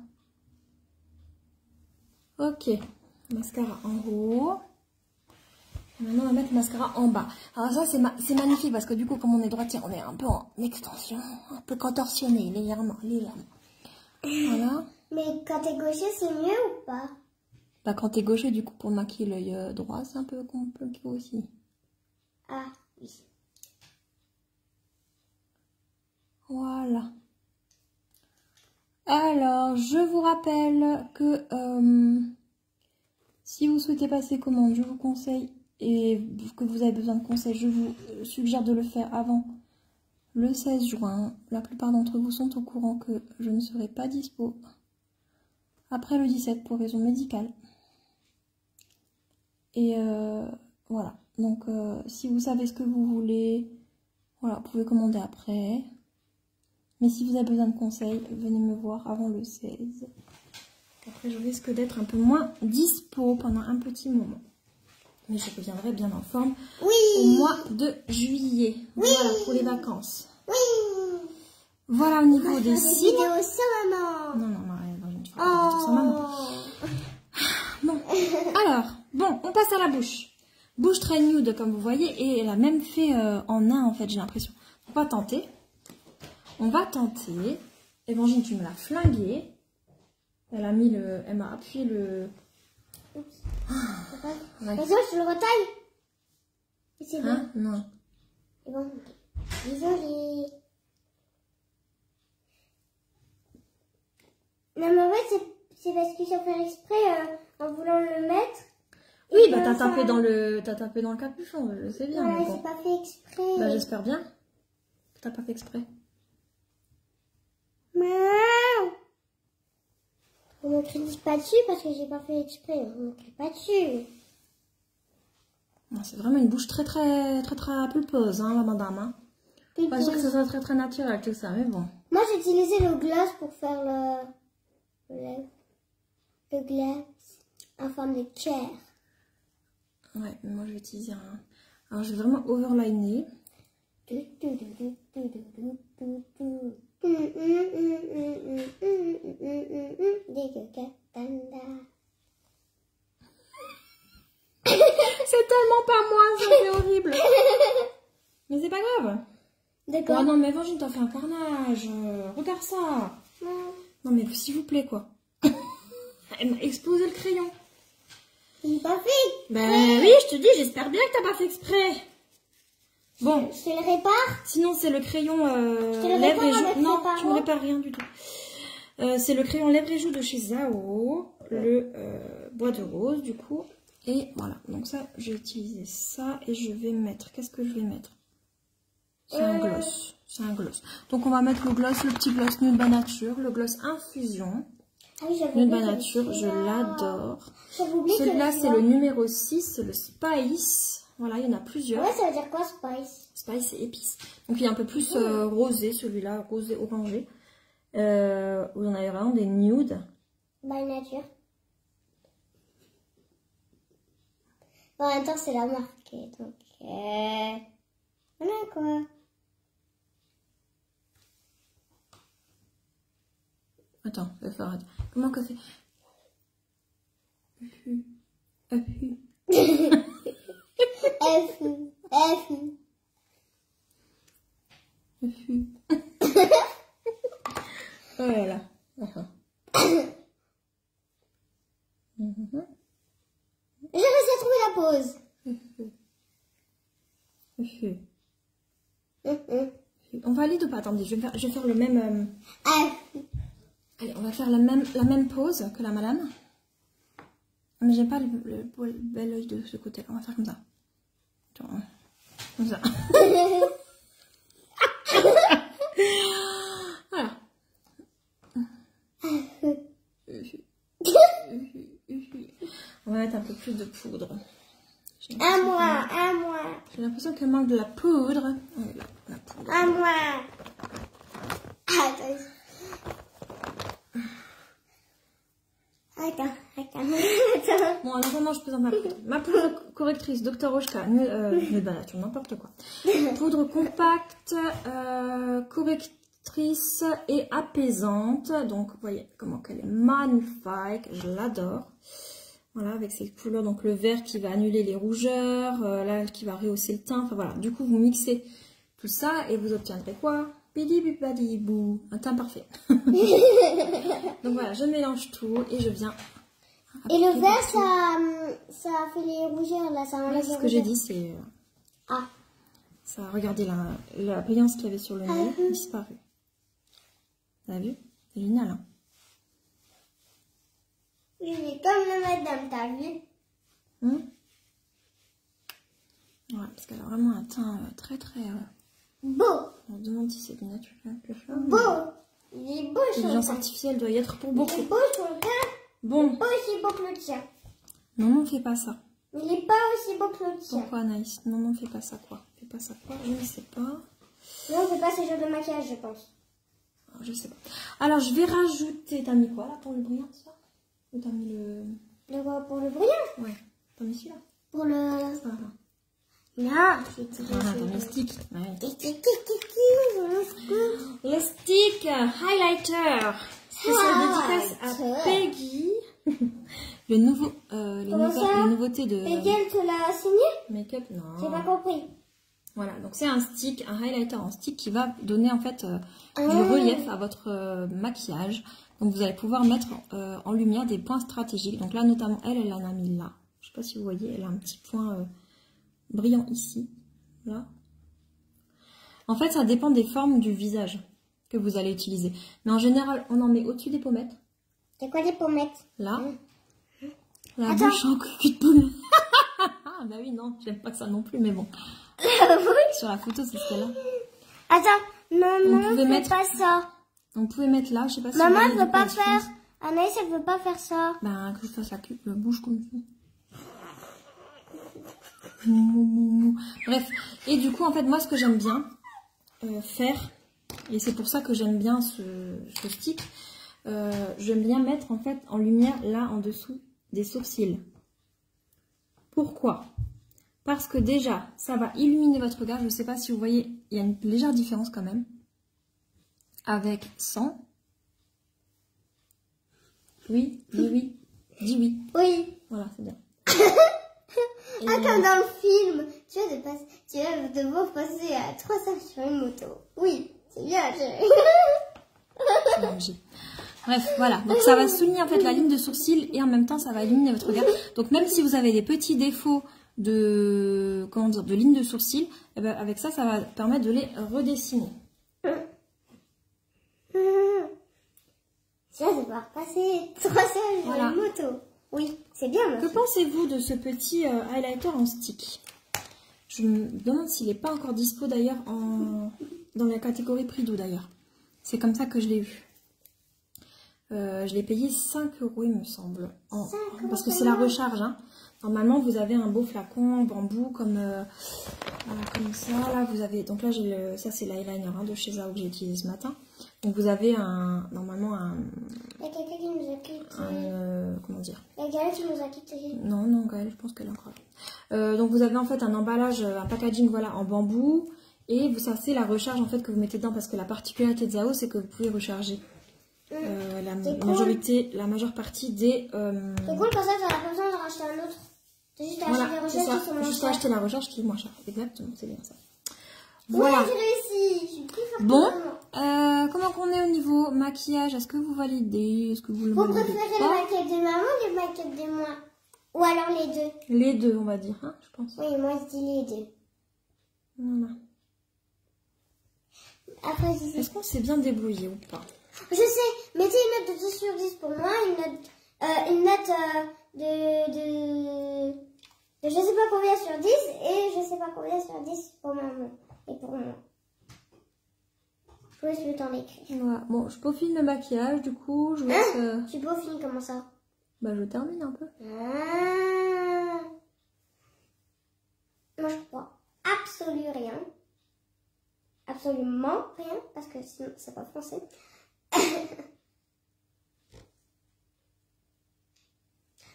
Ok. Mascara en haut. Maintenant, on va mettre le mascara en bas. Alors ça, c'est magnifique parce que du coup, comme on est droitier, on est un peu en extension, un peu contorsionné, légèrement. Voilà. Mais quand t'es gaucher, c'est mieux ou pas? Bah, quand t'es gaucher, du coup, pour maquiller l'œil droit, c'est un peu compliqué aussi. Ah, oui. Voilà. Alors, je vous rappelle que si vous souhaitez passer commande, je vous conseille, et que vous avez besoin de conseils, je vous suggère de le faire avant le 16 juin. La plupart d'entre vous sont au courant que je ne serai pas dispo après le 17 pour raison médicale. Et voilà. Donc, si vous savez ce que vous voulez, voilà, vous pouvez commander après. Mais si vous avez besoin de conseils, venez me voir avant le 16. Après, je risque d'être un peu moins dispo pendant un petit moment. Mais je reviendrai bien en forme au mois de juillet. Oui. Voilà, pour les vacances. Oui. Voilà au niveau des cils. Vidéo sans maman. Non, je ne ferai pas de vidéo sans maman. Bon, alors, on passe à la bouche. Bouche très nude, comme vous voyez, et elle a même fait en un, en fait, j'ai l'impression. On va tenter. Évangile, tu me l'as flingué. Elle m'a appuyé le... Oups. Ouais. Je le retaille. C'est bon. Hein? Non. C'est bon. Désolée. Non, mais en fait, c'est parce que j'ai fait exprès en voulant le mettre. Oui, bah t'as tapé dans le capuchon, je sais bien. Ouais, mais bon. j'ai pas fait exprès. Bah j'espère bien que t'as pas fait exprès. On ne critique pas dessus parce que j'ai pas fait exprès. On ne crie pas dessus. C'est vraiment une bouche très pulpeuse, hein, la madame. Hein. Pas sûr que ce soit très naturel tout ça, mais bon. Moi j'ai utilisé le glace pour faire le glace en forme de cœur. Ouais, mais moi je vais utiliser un... Alors je vais vraiment overliner. C'est tellement pas moi, ça c'est horrible. Mais c'est pas grave. D'accord. Oh non, mais Evangeline, t'as fait un carnage. Regarde ça. Non, mais s'il vous plaît, quoi. Elle m'a explosé le crayon. J'ai pas fait. Ben oui, je te dis, j'espère bien que t'as pas fait exprès. Bon. Je te le répare. Sinon, c'est le crayon te le lèvres et répare joues. avec Non, tes parents. tu me répares rien du tout. C'est le crayon lèvres et joues de chez Zao. Le bois de rose, du coup. Et voilà. Donc ça, j'ai utilisé ça. Et je vais mettre... Qu'est-ce que je vais mettre? C'est un gloss. C'est un gloss. Donc on va mettre le gloss, le petit gloss Nude by Nature. Le gloss Infusion. Ah oui, j'avais Nude by oublié Nature, je l'adore. J'avais oublié Celui-là, que c'est le numéro 6. C'est le Spice. Voilà, il y en a plusieurs. Ouais, ça veut dire quoi, Spice? Spice et épice. Donc il est un peu plus rosé, celui-là, rosé orangé. Où on a vraiment des nudes. By Nature. En même temps, c'est la marque. Donc, voilà quoi. Attends, il va faire... Comment qu'on fait? Oh là là. J'ai réussi à trouver la pause. On valide ou pas? Attendez, je vais faire le même... Allez, on va faire la même pose que la madame. Mais j'aime pas le bel oeil de ce côté. On va faire comme ça. Attends, comme ça. Voilà. On va mettre un peu plus de poudre. À moi. J'ai l'impression qu'elle manque de la poudre. Oh, la poudre. À moi. Attends. Bon, en attendant, je présente ma poudre. Ma poudre correctrice, Dr. Oshka, Nude by Nature, n'importe quoi. Poudre compacte, correctrice et apaisante. Donc, vous voyez comment elle est magnifique. Je l'adore. Voilà, avec ces couleurs. Donc, le vert qui va annuler les rougeurs. Là, qui va rehausser le teint. Enfin, voilà. Du coup, vous mixez tout ça et vous obtiendrez quoi? Bidibibadibou, un teint parfait. Donc voilà, je mélange tout et je viens. Et le vert, ça fait les rougeurs là, ça enlève les ce que rougeurs. j'ai dit, c'est. Ça, regardez la brillance qu'il y avait sur le nez, disparu. Vous avez vu? C'est génial, hein? Je vais comme le madame, t'as vu? Ouais, parce qu'elle a vraiment un teint très très. Beau! On se demande si c'est du naturel que ça. Beau! Il est beau sur le L'intelligence teint. artificielle doit y être pour Il beaucoup. est beau sur le teint. Bon. Il est pas aussi beau que le tien. Non, non, fais pas ça. Il est pas aussi beau que le tien. Pourquoi, Anaïs? Non, non, fais pas ça quoi? Fais pas ça quoi? Je ne sais pas. Non, c'est pas ce genre de maquillage, je pense. Alors, je sais pas. Alors, je vais rajouter. T'as mis quoi là pour le brillant, ça? Ou t'as mis le. Pour le brillant? Ouais. T'as mis celui-là? Pour le... Ça va. Non, c'est Ah, t'as mis le stick. Ouais. Le Le stick highlighter. Spécial dédicace à Peggy. Le nouveau, les nouveautés de Et quelle te l'a signé? make-up, J'ai pas non. compris. Voilà, donc c'est un stick, un highlighter en stick qui va donner en fait du relief à votre maquillage. Donc vous allez pouvoir mettre en lumière des points stratégiques. Donc là notamment elle en a mis là. Je sais pas si vous voyez, elle a un petit point brillant ici, là. En fait, ça dépend des formes du visage que vous allez utiliser. Mais en général, on en met au-dessus des pommettes. C'est quoi des pommettes? Là. La Attends. bouche en cul de poule. Ah bah oui, non, j'aime pas ça non plus, mais bon. Sur la photo, c'est celle-là. Attends, maman, pouvait fais mettre- pas ça. Donc, vous pouvez mettre là, je sais pas si Maman, vous elle voyez veut pas du coup la faire. différence. Anaïs, elle veut pas faire ça. Ben, que je fasse la bouche comme ça. Mou, mou, mou. Bref, et du coup, en fait, moi, ce que j'aime bien faire, et c'est pour ça que j'aime bien ce stick, j'aime bien mettre en fait en lumière là en dessous des sourcils. Pourquoi? Parce que déjà, ça va illuminer votre regard. Je ne sais pas si vous voyez, il y a une légère différence quand même. Avec sans. Oui, dis oui. Dis oui. Oui. Voilà, c'est bien. Et... Ah, comme dans le film. Tu vas devoir passer à 300 sur une moto. Oui, c'est bien. Bref, voilà. Donc ça va souligner en fait la ligne de sourcil et en même temps ça va illuminer votre regard. Donc même si vous avez des petits défauts de, comment dire, de ligne de sourcil, eh ben, avec ça, ça va permettre de les redessiner. Tu vas devoir passer 300 sur une moto. Oui, c'est bien. Que pensez-vous de ce petit highlighter en stick? Je me demande s'il n'est pas encore dispo d'ailleurs dans la catégorie prix doux d'ailleurs. C'est comme ça que je l'ai vu. Je l'ai payé 5 €, il me semble. Parce que c'est la recharge. Hein. Normalement, vous avez un beau flacon en bambou comme ça. Là, vous avez. Donc là, j'ai ça c'est l'eyeliner de chez Zao que j'ai utilisé ce matin. Donc vous avez normalement un. Il y a quelqu'un qui nous a quitté. Comment dire? Il y a Gaëlle qui nous a quitté. Non, Gaëlle, je pense qu'elle est encore là. Donc vous avez en fait un emballage, un packaging voilà en bambou. Et ça c'est la recharge en fait que vous mettez dedans parce que la particularité de Zao c'est que vous pouvez recharger. La majeure partie des... C'est cool, comme ça, tu n'as pas besoin de racheter un autre. Tu as juste acheter les recharges qui sont moins juste chères. acheter la recharge qui est moins chère. Exactement, c'est bien ça. Voilà. Oui, j'ai réussi. Je suis plus forte. Bon, comment qu'on est au niveau maquillage? Est-ce que vous validez? Est-ce que vous le validez? Vous préférez le make-up de maman ou le make-up de moi? Ou alors les deux? Les deux, on va dire, hein, je pense. Oui, moi je dis les deux. Voilà. Après, est-ce qu'on s'est bien débrouillé ou pas? Je sais, mettez une note de 2 sur 10 pour moi, une note de je sais pas combien sur 10 et je sais pas combien sur 10 pour maman et pour moi. Je vous laisse le temps d'écrire. Voilà. Bon, je peaufine le maquillage, du coup, je laisse... Tu peaufines comment ça? Bah, je termine un peu. Moi, je crois absolument rien. Absolument rien, parce que sinon, c'est pas français.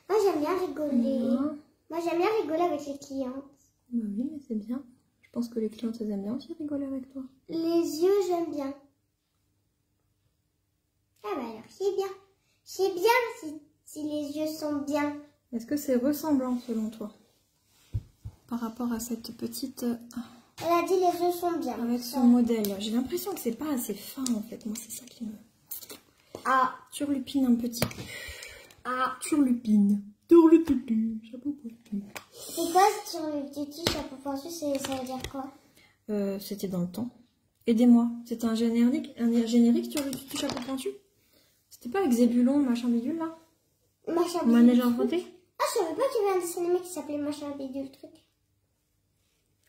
Moi j'aime bien rigoler. Moi j'aime bien rigoler avec les clientes. Bah oui, mais c'est bien. Je pense que les clientes elles aiment bien aussi rigoler avec toi. Les yeux j'aime bien. Ah bah alors c'est bien. C'est bien si les yeux sont bien. Est-ce que c'est ressemblant selon toi? Par rapport à cette petite... Elle a dit les yeux sont bien. Avec son modèle. J'ai l'impression que c'est pas assez fin en fait. Moi c'est ça qui me... Ah, turlupine un petit peu. Ah, turlupine. Turlututu, chapeau pointu. C'est quoi turlututu, chapeau pointu? Ça veut dire quoi? C'était dans le temps. Aidez-moi. C'était un générique turlututu, chapeau pointu? C'était pas avec Zébulon, machin bidule là? Machin bidule. Manège enchanté? Ah, je savais pas qu'il y avait un dessin animé qui s'appelait Machin bidule truc.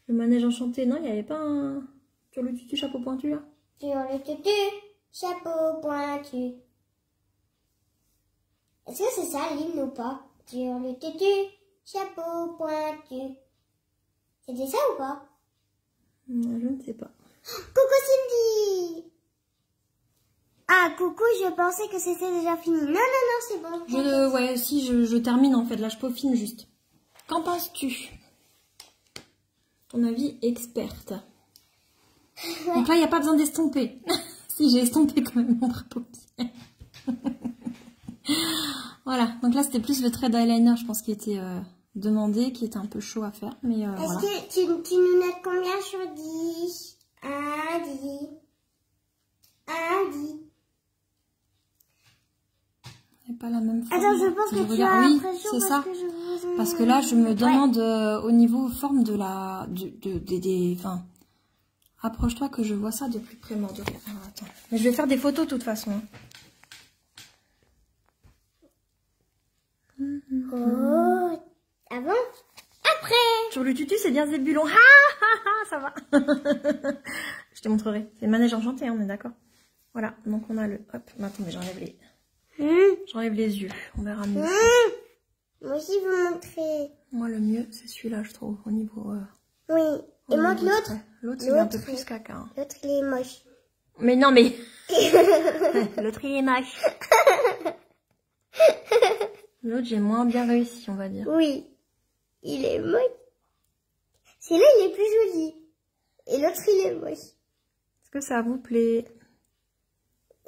Le manège enchanté, non? Il n'y avait pas un turlututu, chapeau pointu là? Turlututu, chapeau pointu. Est-ce que c'est ça l'hymne ou pas? Turlututu, chapeau pointu. C'était ça ou pas? Je ne sais pas. Coucou Cindy! Ah, coucou, je pensais que c'était déjà fini. Non, c'est bon. Ouais, si, je termine en fait. Là, je peaufine juste. Qu'en penses-tu? Ton avis experte. Ouais. Donc là, il n'y a pas besoin d'estomper. Si, j'ai estompé quand même mon paupière. Voilà, donc là c'était plus le trait d'eyeliner, je pense, qui était demandé, qui était un peu chaud à faire. Mais est-ce voilà. que tu nous notes combien sur 10? 10. C'est pas la même forme. Attends, je pense que tu as l'impression c'est ça. Parce que là, je me demande au niveau forme de la... Enfin, approche-toi que je vois ça de plus près, mort de rire. Alors, attends. Mais je vais faire des photos de toute façon. Oh, avant, après. Sur le tutu, c'est bien Zébulon. Ça va. Je te montrerai. C'est le manège enchanté, on est d'accord. Voilà, donc on a le... Hop, attends, mais j'enlève les... J'enlève les yeux, on verra mieux. Moi aussi, vous montrez. Moi, le mieux, c'est celui-là, je trouve, au niveau... Oui, et montre l'autre. L'autre, il est un peu plus caca. Hein. L'autre, il est moche. Mais non, mais... L'autre, il est moche. L'autre, j'ai moins bien réussi, on va dire. Oui, il est moche. Celui-là, il est plus joli. Et l'autre, il est moche. Est-ce que ça vous plaît?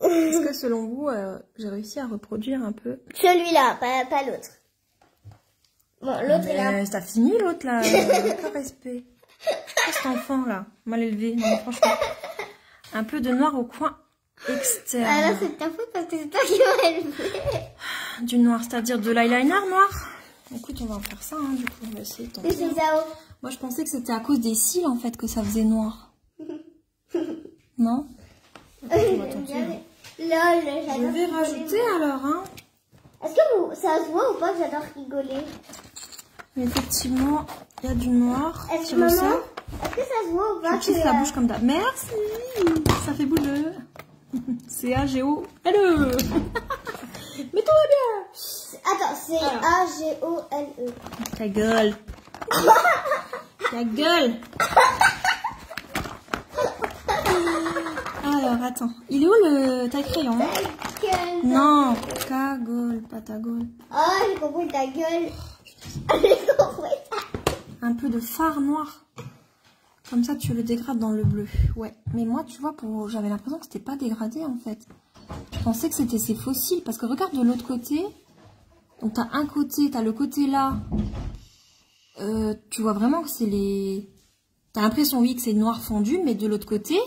Est-ce que selon vous, j'ai réussi à reproduire un peu? Celui-là, pas l'autre. Bon, l'autre, il a... T'as fini l'autre là? Pas respect. Cet enfant là, mal élevé. Non, mais franchement. Un peu de noir au coin externe. Ah là, c'est ta faute parce que c'est toi qui m'as élevé. Du noir, c'est-à-dire de l'eyeliner noir. Écoute, on va en faire ça, hein, du coup, on va essayer de tenter. C'est ça. Moi, je pensais que c'était à cause des cils, en fait, que ça faisait noir. Non? Attends, on va tenter. Hein. Je vais rajouter alors, hein. Est-ce que ça se voit ou pas que j'adore rigoler? Mais effectivement, il y a du noir. Est-ce que ça se voit ou pas? Je tisse la bouche comme d'hab. Merci. Ça fait boule de... C-A-G-O-L-E. Mais tout va bien. Attends, C-A-G-O-L-E. Ta gueule. Ta gueule. Alors, attends. Il est où le taille-crayon? Non, cagole, pas ta gueule. Oh, j'ai compris ta gueule. Un peu de fard noir. Comme ça, tu le dégrades dans le bleu. Ouais. Mais moi, tu vois, j'avais l'impression que c'était pas dégradé, en fait. Je pensais que c'était ces fossiles. Parce que regarde de l'autre côté. Donc, t'as un côté, t'as le côté là. Tu vois vraiment que c'est les... T'as l'impression, oui, que c'est noir fondu. Mais de l'autre côté,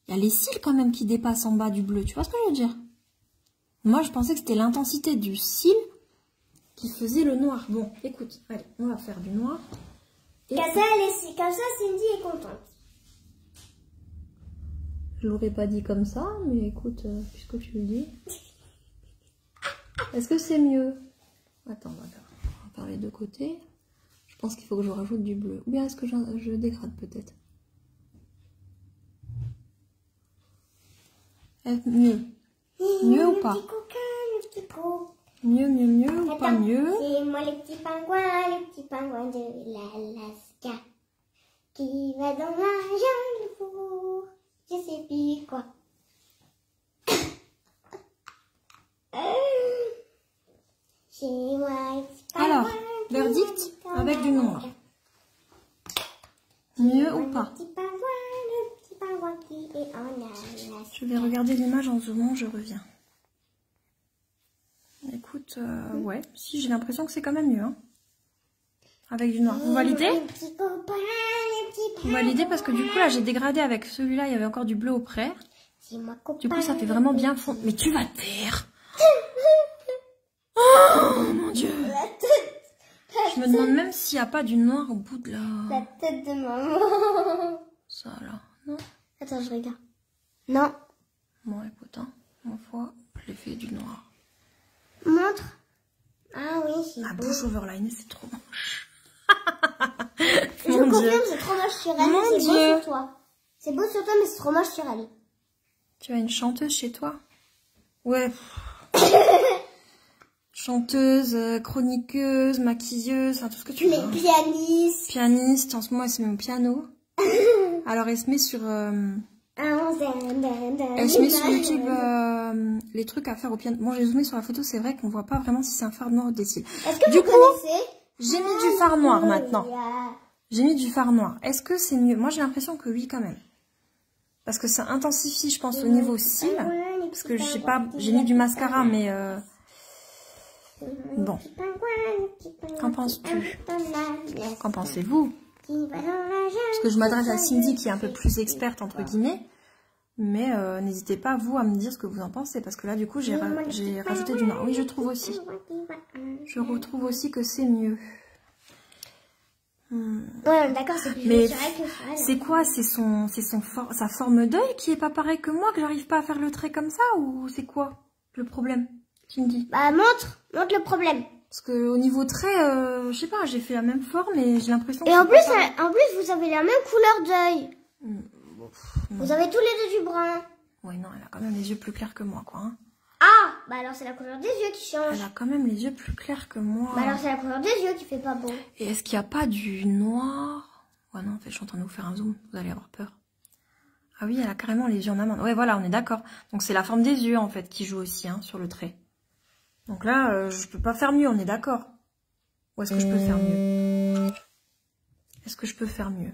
il y a les cils quand même qui dépassent en bas du bleu. Tu vois ce que je veux dire? Moi, je pensais que c'était l'intensité du cil qui faisait le noir. Bon, écoute, allez, on va faire du noir. Comme ça, Cindy est contente. Je l'aurais pas dit comme ça, mais écoute, puisque tu le dis. Est-ce que c'est mieux? Attends, on va faire les deux côtés. Je pense qu'il faut que je rajoute du bleu. Ou bien est-ce que je dégrade peut-être? Mieux. Mieux ou pas? Mieux ou pas mieux? C'est moi le petit pingouin de l'Alaska, qui va dans un joli four, je sais plus quoi. Chez moi, le petit pingouin. Alors, verdict avec du noir. Mieux ou pas? Le petit pingouin qui est en Alaska. Je vais regarder l'image en zoomant, je reviens. Écoute, ouais, si j'ai l'impression que c'est quand même mieux, hein. Avec du noir. Vous validez? Vous validez parce que du coup là j'ai dégradé avec celui-là, il y avait encore du bleu auprès. Du coup ça fait vraiment bien fond. Mais tu vas te faire. Oh mon dieu. Je me demande même s'il n'y a pas du noir au bout de la tête de maman. Ça là, non? Attends, je regarde. Non. Bon écoute, hein, ma foi, j'ai fait du noir. Montre. Ah oui, c'est la bouche overline, c'est trop moche. Je confirme, c'est trop moche sur elle, mais c'est beau sur toi. C'est beau sur toi, mais c'est trop moche sur elle. Tu as une chanteuse chez toi? Ouais. Chanteuse, chroniqueuse, maquilleuse, enfin tout ce que tu veux. Les pianistes. Pianiste, en ce moment elle se met au piano. Alors elle se met sur... Elle se met sur YouTube les trucs à faire au piano. Bon, j'ai zoomé sur la photo, c'est vrai qu'on voit pas vraiment si c'est un fard noir ou des cils. Du coup, j'ai mis du fard noir maintenant. J'ai mis du fard noir. Est-ce que c'est mieux? Moi, j'ai l'impression que oui, quand même. Parce que ça intensifie, je pense, au niveau cils. Parce que je sais pas, j'ai mis du mascara, mais... Bon. Qu'en penses-tu? Qu'en pensez-vous? Parce que je m'adresse à Cindy qui est un peu plus experte entre guillemets. Mais n'hésitez pas vous à me dire ce que vous en pensez. Parce que là du coup j'ai rajouté du noir. Oui je trouve aussi. Je retrouve aussi que c'est mieux. Ouais d'accord, c'est plus mais naturel que ça. C'est quoi? C'est sa forme d'œil qui est pas pareil que moi, que j'arrive pas à faire le trait comme ça? Ou c'est quoi le problème? Tu me dis. Bah montre le problème. Parce que au niveau trait, je sais pas, j'ai fait la même forme et j'ai l'impression que... Et en plus, vous avez la même couleur d'œil. Vous avez tous les deux du brun. Oui, non, elle a quand même les yeux plus clairs que moi, quoi. Hein. Ah, bah alors c'est la couleur des yeux qui change. Elle a quand même les yeux plus clairs que moi. Bah alors c'est la couleur des yeux qui fait pas beau. Et est-ce qu'il n'y a pas du noir? Ouais, non, en fait, je suis en train de vous faire un zoom, vous allez avoir peur. Ah oui, elle a carrément les yeux en amande. Ouais, voilà, on est d'accord. Donc c'est la forme des yeux, en fait, qui joue aussi, hein, sur le trait. Donc là, je peux pas faire mieux, on est d'accord. Ou est-ce que je peux faire mieux? Est-ce que je peux faire mieux?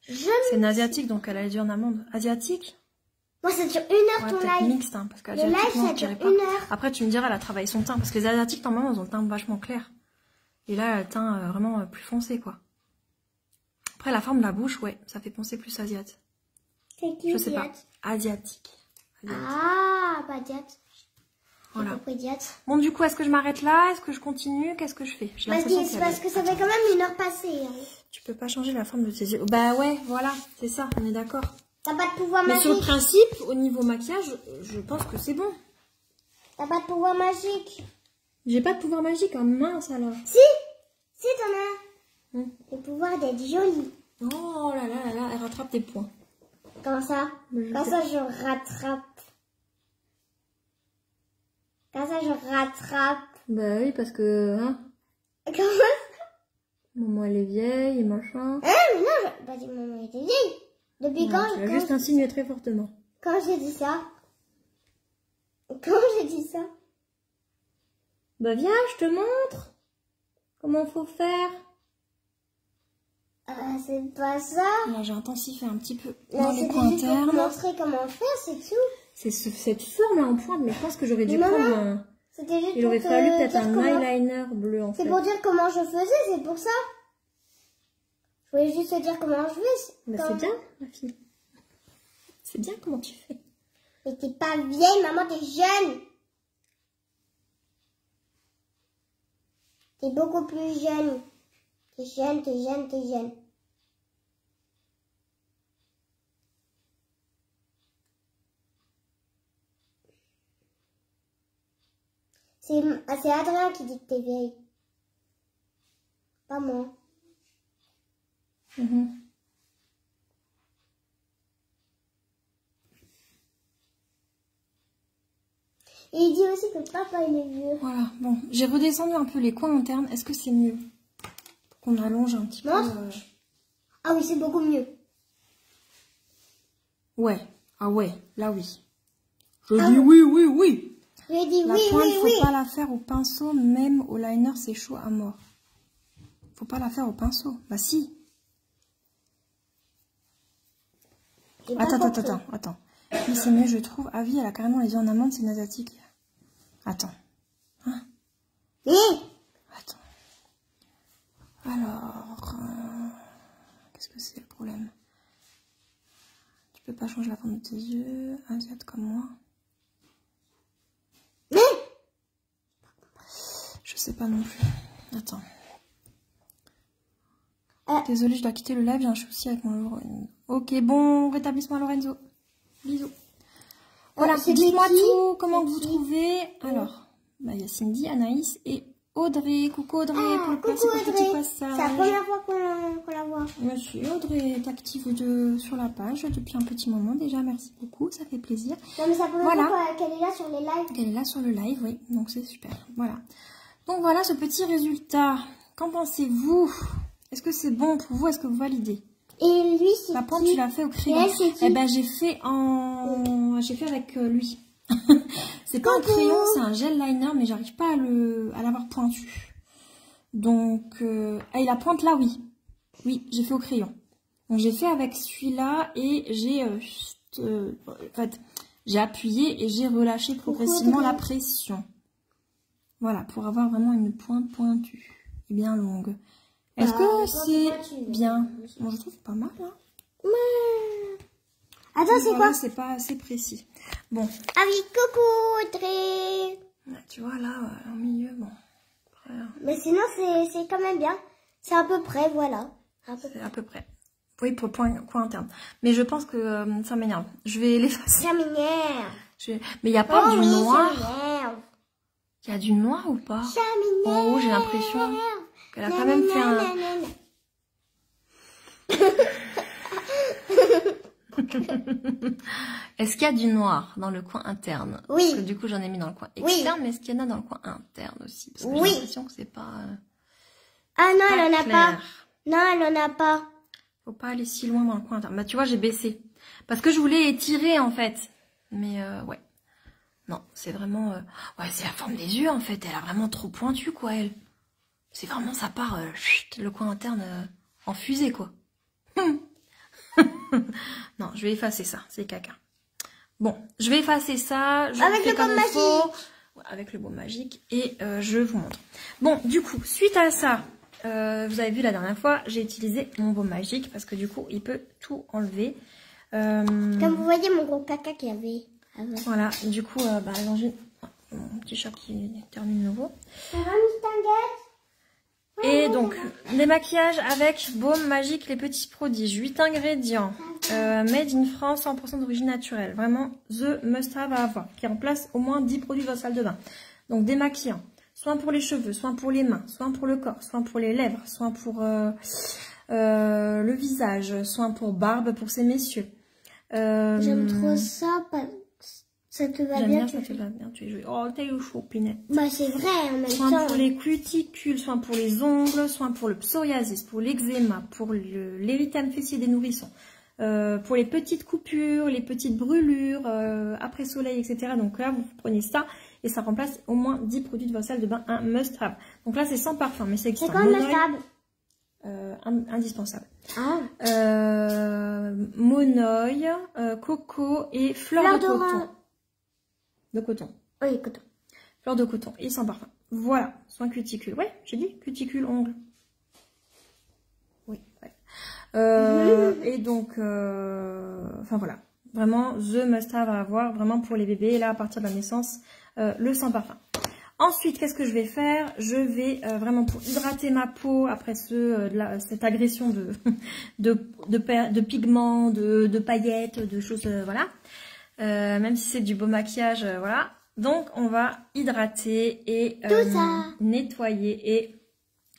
Je... C'est une asiatique, donc elle a les yeux en amande. Asiatique? Moi, ça dure 1 heure Ouais, ton peut-être live. mixte, hein, parce Le qu'asiatique, live, non, ça je dirais dure pas. 1 heure. Après, tu me diras, elle a travaillé son teint, parce que les asiatiques, normalement, elles ont le teint vachement clair. Et là, elle a le teint vraiment plus foncé, quoi. Après, la forme de la bouche, ouais, ça fait penser plus asiatique. C'est qui, Je sais pas. Diat? Asiatique. Ah, pas Diat. J'ai Voilà. compris Diat. Bon, du coup, est-ce que je m'arrête là? Est-ce que je continue? Qu'est-ce que je fais? J'ai l'impression qu'il y a Parce que ça fait quand même 1 heure passée. Hein. Tu peux pas changer la forme de tes yeux. Bah ouais, voilà, c'est ça, on est d'accord. T'as pas de pouvoir Mais magique. sur le principe, au niveau maquillage, je pense que c'est bon. T'as pas de pouvoir magique. J'ai pas de pouvoir magique, hein, mince alors. Si t'en as. Le pouvoir d'être jolie. Oh là là là là, elle rattrape tes points. Comment ça? Comme ça, je rattrape. Comme ça, je rattrape. Bah oui, parce que, hein, Comment ça? maman elle est vieille et machin. Mais non, je... Bah, maman était vieille. Depuis Non, tu l'as juste insinué très fortement. Quand j'ai dit ça? Quand j'ai dit ça? Bah viens, je te montre comment faut faire. C'est pas ça. Là, j'ai intensifié un petit peu Là, dans les c'était coins juste pour te internes. montrer comment faire, c'est tout. C'est cette forme-là en pointe, mais je pense que j'aurais dû Maman, prendre un... C'était juste Il pour aurait te fallu peut-être dire un comment... eyeliner bleu en fait. C'est pour dire comment je faisais, c'est pour ça. Je voulais juste te dire comment je fais. Bah, c'est bien, ma fille. C'est bien comment tu fais. Mais t'es pas vieille, maman, t'es jeune. T'es beaucoup plus jeune. T'es jeune, t'es jeune, t'es jeune. C'est Adrien qui dit que t'es vieille. Pas moi. Et il dit aussi que papa il est vieux. Voilà, bon, j'ai redescendu un peu les coins internes. Est-ce que c'est mieux? Pour qu'on allonge un petit peu. Ah oui, c'est beaucoup mieux. Ouais, ah ouais, là oui. Je dis oui, oui, oui. Je dis La oui, pointe, oui, oui. faut pas la faire au pinceau, même au liner, c'est chaud à mort. Faut pas la faire au pinceau. Bah si. Attends. Oui, c'est mieux, je trouve. Ah oui, elle a carrément les yeux en amande, c'est une asiatique. Attends. Hein? Attends. Alors, qu'est-ce que c'est le problème? Tu peux pas changer la forme de tes yeux, asiate comme moi. Je sais pas non plus. Attends. Désolée, je dois quitter le live, j'ai un souci avec mon Lorenzo. Ok, bon rétablissement Lorenzo. Bisous. Voilà, dites-moi tout, comment vous trouvez. Alors, bah, y a Cindy, Anaïs et Audrey. Coucou Audrey, pour le petit passage. C'est la première fois qu'on la voit. Monsieur Audrey est active sur la page depuis un petit moment déjà, merci beaucoup, ça fait plaisir. Non, mais c'est la première fois qu'elle est là sur les lives. Qu'elle est là sur le live, oui, donc c'est super. Voilà. Donc voilà ce petit résultat. Qu'en pensez-vous? Est-ce que c'est bon pour vous? Est-ce que vous validez? Et lui, c'est la pointe, tu l'as fait au crayon. Eh ben, j'ai fait avec lui. C'est pas un crayon, c'est un gel liner, mais j'arrive pas à l'avoir pointu. Donc, et la pointe là, oui. Oui, j'ai fait au crayon. Donc, j'ai fait avec celui-là et j'ai, en fait, j'ai appuyé et j'ai relâché progressivement la pression. Voilà, pour avoir vraiment une pointe pointue et bien longue. Est-ce que c'est bien? Moi, je trouve pas mal, hein. Attends, c'est quoi? C'est pas assez précis. Bon. Ah oui, coucou Audrey. Tu vois, là, au milieu, bon. Après, mais sinon, c'est quand même bien. C'est à peu près, voilà. C'est à peu près. Oui, pour le coin interne. Mais je pense que ça m'énerve. Je vais l'effacer. Ça m'énerve. Mais il n'y a pas du noir. Ça m'énerve. Il y a du noir ou pas? Ça m'énerve. En haut, j'ai l'impression qu'elle a quand même fait un... Est-ce qu'il y a du noir dans le coin interne? Oui. Parce que du coup, j'en ai mis dans le coin externe, mais est-ce qu'il y en a dans le coin interne aussi? Parce que j'ai l'impression que c'est pas... ah non, elle en a clair. pas. Non, elle en a pas. Faut pas aller si loin dans le coin interne. Bah, tu vois, j'ai baissé. Parce que je voulais étirer, en fait. Mais, ouais. Non, c'est vraiment... ouais, c'est la forme des yeux, en fait. Elle a vraiment trop pointu, quoi, elle. C'est vraiment, ça part... chut, le coin interne... en fusée, quoi. Non, je vais effacer ça, c'est caca. Bon, je vais effacer ça. Avec le baume magique. Avec le baume magique. Et je vous montre. Bon, du coup, suite à ça, vous avez vu la dernière fois, j'ai utilisé mon baume magique parce que du coup, il peut tout enlever. Comme vous voyez mon gros caca qu'il y avait avant. Voilà, du coup, mon petit chat qui termine nouveau. Ça va, Miss Tanguette? Et donc, les maquillages avec baume magique, les petits prodiges. 8 ingrédients. Made in France, 100% d'origine naturelle. Vraiment, the must-have à avoir. Qui remplace au moins 10 produits de votre salle de bain. Donc, démaquillant. Soit pour les cheveux, soit pour les mains, soit pour le corps, soit pour les lèvres, soit pour le visage, soit pour barbe pour ces messieurs. J'aime trop ça. Ça te va bien, ça te va bien. Tu es jolie. Oh, t'es chaud, Pinette. Bah, c'est vrai, en même temps. Soit pour les cuticules, soit pour les ongles, soit pour le psoriasis, pour l'eczéma, pour l'érythème fessier des nourrissons, pour les petites coupures, les petites brûlures, après soleil, etc. Donc là, vous prenez ça et ça remplace au moins 10 produits de votre salle de bain, un must-have. Donc là, c'est sans parfum, mais c'est extra. C'est quoi le must-have? Indispensable. Ah. Monoï, coco et fleur de coton. De coton. Oui, coton. Fleur de coton et sans parfum. Voilà, soin cuticule. Ouais, j'ai dit cuticule, ongle. Oui, ouais. Et donc, enfin voilà. Vraiment, the must-have à avoir, vraiment pour les bébés. Et là, à partir de la naissance, le sans parfum. Ensuite, qu'est-ce que je vais faire? Je vais vraiment pour hydrater ma peau après cette agression de pigments, de paillettes, de choses, voilà. Même si c'est du beau maquillage, voilà. Donc, on va hydrater et nettoyer et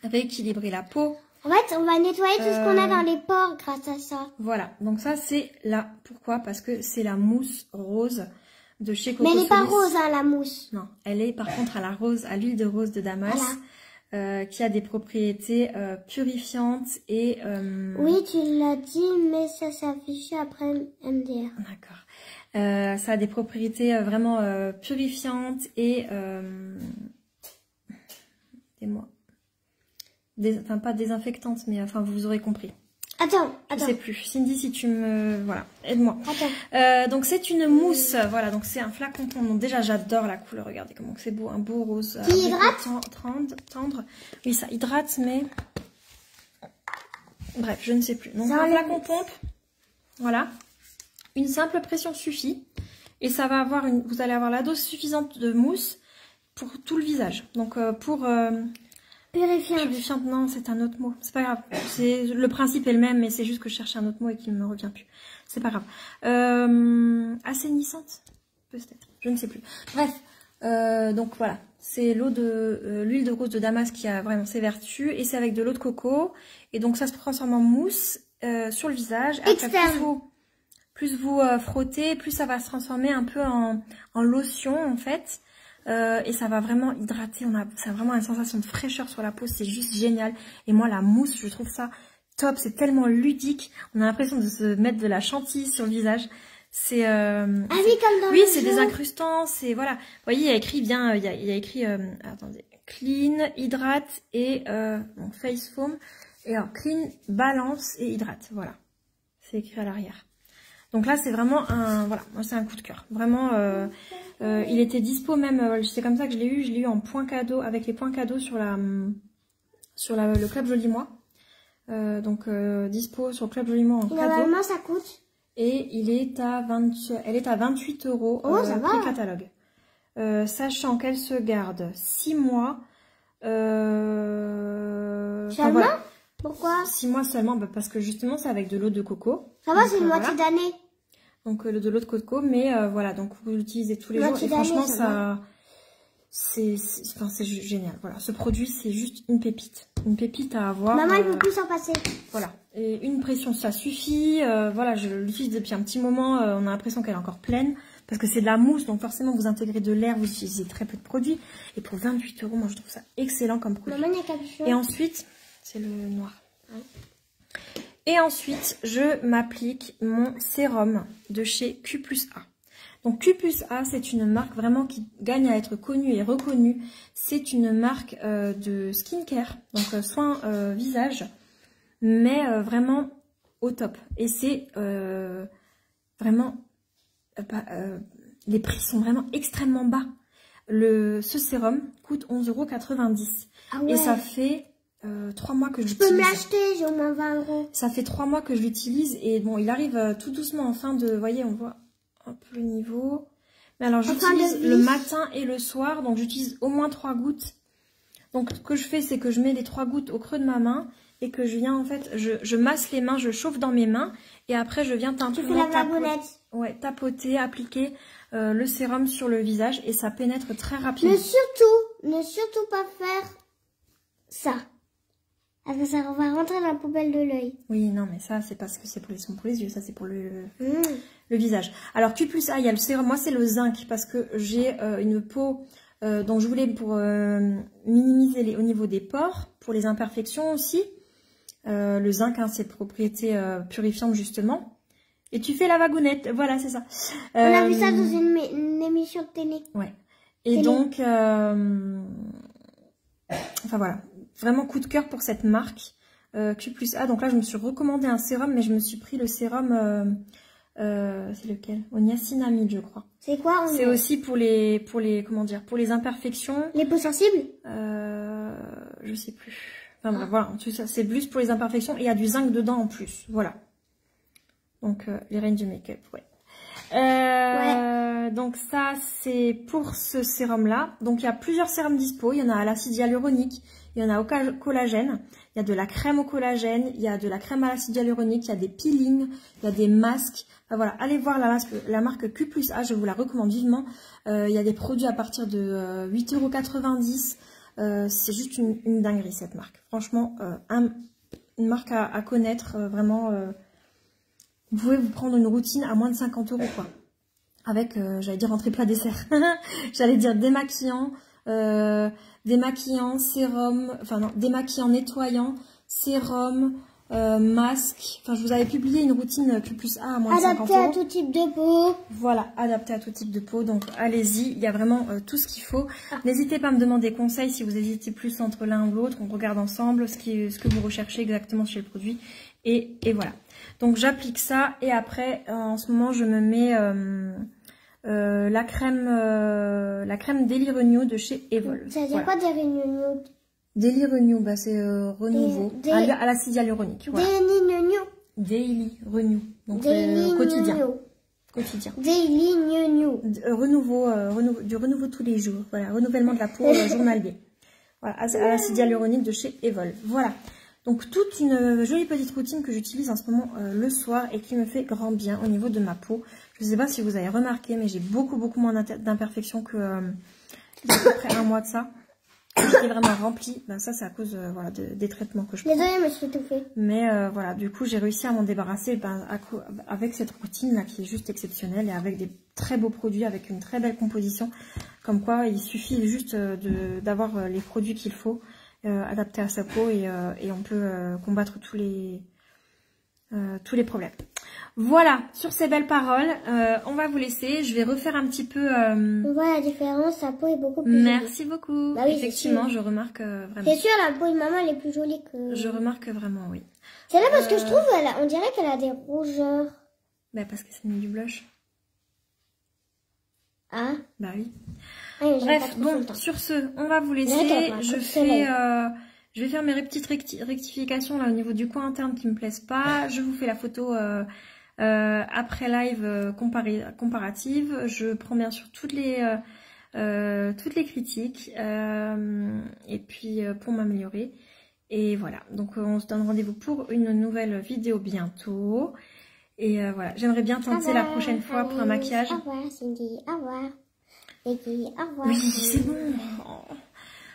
rééquilibrer la peau. En fait, on va nettoyer tout ce qu'on a dans les pores grâce à ça. Voilà. Donc ça, c'est là. Pourquoi? Parce que c'est la mousse rose de chez Coco. Mais elle n'est pas Solis. rose, hein, la mousse. Non, elle est par contre à l'huile de rose de Damas. Voilà. Qui a des propriétés purifiantes et... Oui, tu l'as dit, mais ça s'affiche après MDR. D'accord. Ça a des propriétés vraiment purifiantes et... dis-moi. Enfin, pas désinfectantes, mais enfin, vous aurez compris. Attends. Je sais plus. Cindy, si tu me... Voilà, aide-moi. Attends. Donc, c'est une mousse. Voilà, donc c'est un flacon tendre. Donc, déjà, j'adore la couleur. Regardez comment c'est beau. Un beau rose. Qui hydrate tendre. Oui, ça hydrate, mais... Bref, je ne sais plus. Donc, un flacon pompe. Voilà. Une simple pression suffit. Et ça va avoir vous allez avoir la dose suffisante de mousse pour tout le visage. Donc, pour... Purifiante. Non, c'est un autre mot. C'est pas grave. Le principe est le même, mais c'est juste que je cherche un autre mot et qu'il ne me revient plus. C'est pas grave. Assainissante, peut-être. Je ne sais plus. Bref, donc voilà. C'est l'huile de rose de Damas qui a vraiment ses vertus. Et c'est avec de l'eau de coco. Et donc ça se transforme en mousse sur le visage. Après, plus vous frottez, plus ça va se transformer un peu en lotion en fait. Et ça va vraiment hydrater, ça a vraiment une sensation de fraîcheur sur la peau, c'est juste génial. Et moi la mousse, je trouve ça top, c'est tellement ludique, on a l'impression de se mettre de la chantilly sur le visage. C'est ah oui, comme dans oui, c'est désincrustant, c'est voilà. Vous voyez, il y a écrit bien, il y a écrit attendez, clean, hydrate et face foam. Et alors clean, balance et hydrate, voilà. C'est écrit à l'arrière. Donc là, c'est vraiment voilà, moi c'est un coup de cœur. Vraiment, il était dispo même, c'est comme ça que je l'ai eu en point cadeau, avec les points cadeaux sur le Club Joli Moi. Donc dispo sur le Club Joli Moi en cadeau. Normalement, ça coûte. Et elle est à 28 €, oh, ça va. prix catalogue. Sachant qu'elle se garde 6 mois. Seulement voilà. Pourquoi 6 mois seulement, parce que justement c'est avec de l'eau de coco. Ça va, c'est une moitié d'année. Donc de l'eau de coco, mais voilà, donc vous l'utilisez tous les jours et franchement c'est génial. Voilà, ce produit c'est juste une pépite à avoir. Maman, il ne peut plus s'en passer. Voilà, et une pression ça suffit. Voilà, je l'utilise depuis un petit moment. On a l'impression qu'elle est encore pleine parce que c'est de la mousse, donc forcément vous intégrez de l'air, vous utilisez très peu de produits. Et pour 28 €, moi je trouve ça excellent comme produit. Maman, il y a quelque chose. Et ensuite, c'est le noir. Ouais. Et ensuite, je m'applique mon sérum de chez Q+A. Donc Q+A, c'est une marque vraiment qui gagne à être connue et reconnue. C'est une marque de skincare, donc soins visage. mais vraiment au top. Et c'est vraiment... les prix sont vraiment extrêmement bas. Ce sérum coûte 11,90 €. Ah ouais. Et ça fait 3 mois que je peux me l'utilise. l'acheter, j'ai au moins 20 €. Ça fait 3 mois que je l'utilise et bon, il arrive tout doucement en fin de... Vous voyez, on voit un peu le niveau. Mais alors, j'utilise le matin et le soir, donc j'utilise au moins 3 gouttes. Donc, ce que je fais, c'est que je mets les 3 gouttes au creux de ma main et que je viens, en fait, je masse les mains, je chauffe dans mes mains et après, je viens Tu fais la vagounette. Ouais, tapoter, appliquer le sérum sur le visage et ça pénètre très rapidement. Ne surtout pas faire ça. Après ça va rentrer dans la poubelle de l'œil. Oui, non, mais ça, c'est parce que c'est pour les yeux, ça c'est pour le visage. Alors, Q+A, il y a le sérum, moi c'est le zinc parce que j'ai une peau dont je voulais pour minimiser au niveau des pores, pour les imperfections aussi. Le zinc, hein, c'est propriétés purifiantes justement. Et tu fais la vagounette, voilà, c'est ça. On a vu ça dans une émission de télé. Ouais. Et donc, enfin voilà, vraiment coup de cœur pour cette marque Q+A. Donc là, je me suis recommandé un sérum, mais je me suis pris le sérum, c'est lequel? Au niacinamide, je crois. C'est quoi? C'est aussi pour les comment dire, pour les imperfections. Les peaux sensibles? Je sais plus. Enfin bref, voilà, c'est plus pour les imperfections et il y a du zinc dedans en plus, voilà. Donc les reines du make-up, ouais. Donc ça c'est pour ce sérum là. Donc il y a plusieurs sérums dispo. Il y en a à l'acide hyaluronique, il y en a au collagène, il y a de la crème au collagène, il y a de la crème à l'acide hyaluronique, il y a des peelings, il y a des masques. Enfin, voilà, allez voir la marque Q+A, je vous la recommande vivement. Il y a des produits à partir de 8,90 €. C'est juste une dinguerie cette marque. Franchement, une marque à connaître vraiment. Vous pouvez vous prendre une routine à moins de 50 € quoi. Avec, j'allais dire entrée plat dessert. J'allais dire démaquillant, sérum, enfin non, démaquillant, nettoyant, sérum, masque. Enfin, je vous avais publié une routine Q+A à moins de 50 €. Adapté à tout type de peau. Voilà, adapté à tout type de peau. Donc allez-y, il y a vraiment tout ce qu'il faut. N'hésitez pas à me demander conseil si vous hésitez plus entre l'un ou l'autre. On regarde ensemble ce que vous recherchez exactement chez le produit. Et voilà. Donc j'applique ça et après en ce moment je me mets la crème Daily Renew de chez Evolve. Ça veut dire quoi Daily Renew? Daily Renew, bah c'est renouveau à l'acide hyaluronique. Voilà. Daily Renew. Donc quotidien. Quotidien. Daily Renew. Du renouveau tous les jours. Voilà, renouvellement de la peau journalier. Voilà, à l'acide hyaluronique de chez Evolve. Voilà. Donc toute une jolie petite routine que j'utilise en ce moment le soir et qui me fait grand bien au niveau de ma peau. Je ne sais pas si vous avez remarqué, mais j'ai beaucoup moins d'imperfections que il y a à peu près un mois de ça. J'étais vraiment remplie. Ben, ça c'est à cause voilà, des traitements que je prends. Désolée, je me suis étouffée. Mais voilà, du coup j'ai réussi à m'en débarrasser avec cette routine là qui est juste exceptionnelle et avec des très beaux produits, avec une très belle composition. Comme quoi il suffit juste d'avoir les produits qu'il faut. Adapté à sa peau et on peut combattre tous les problèmes. Voilà, sur ces belles paroles, on va vous laisser. Je vais refaire un petit peu... On voit la différence, sa peau est beaucoup plus Merci beaucoup. Bah oui, effectivement, je remarque vraiment. C'est sûr, la peau de maman elle est plus jolie que... Je remarque vraiment, oui. C'est là parce que je trouve, on dirait qu'elle a des rougeurs. Bah parce que c'est mis du blush. Ah. Bah oui. Bref, bon, sur ce, on va vous laisser. Je vais faire mes petites rectifications là au niveau du coin interne qui me plaisent pas. Je vous fais la photo après live comparative. Je prends bien sûr toutes les critiques et puis pour m'améliorer. Et voilà, donc on se donne rendez-vous pour une nouvelle vidéo bientôt. Et voilà, j'aimerais bien tenter la prochaine fois pour un maquillage. Au revoir Cindy, au revoir. Cindy, au revoir. Oui, c'est bon. Oh.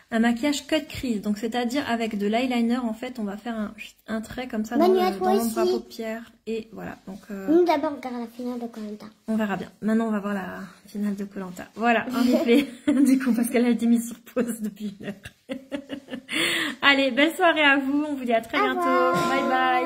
Un maquillage cut crease, donc c'est-à-dire avec de l'eyeliner, en fait, on va faire un trait comme ça dans l'ombre à paupières. Et voilà, donc... Nous d'abord, on regarde la finale de Koh-Lanta. On verra bien. Maintenant, on va voir la finale de Koh-Lanta. Voilà, en replay, du coup, parce qu'elle a été mise sur pause depuis 1 heure. Allez, belle soirée à vous, on vous dit à très bientôt. Bye bye.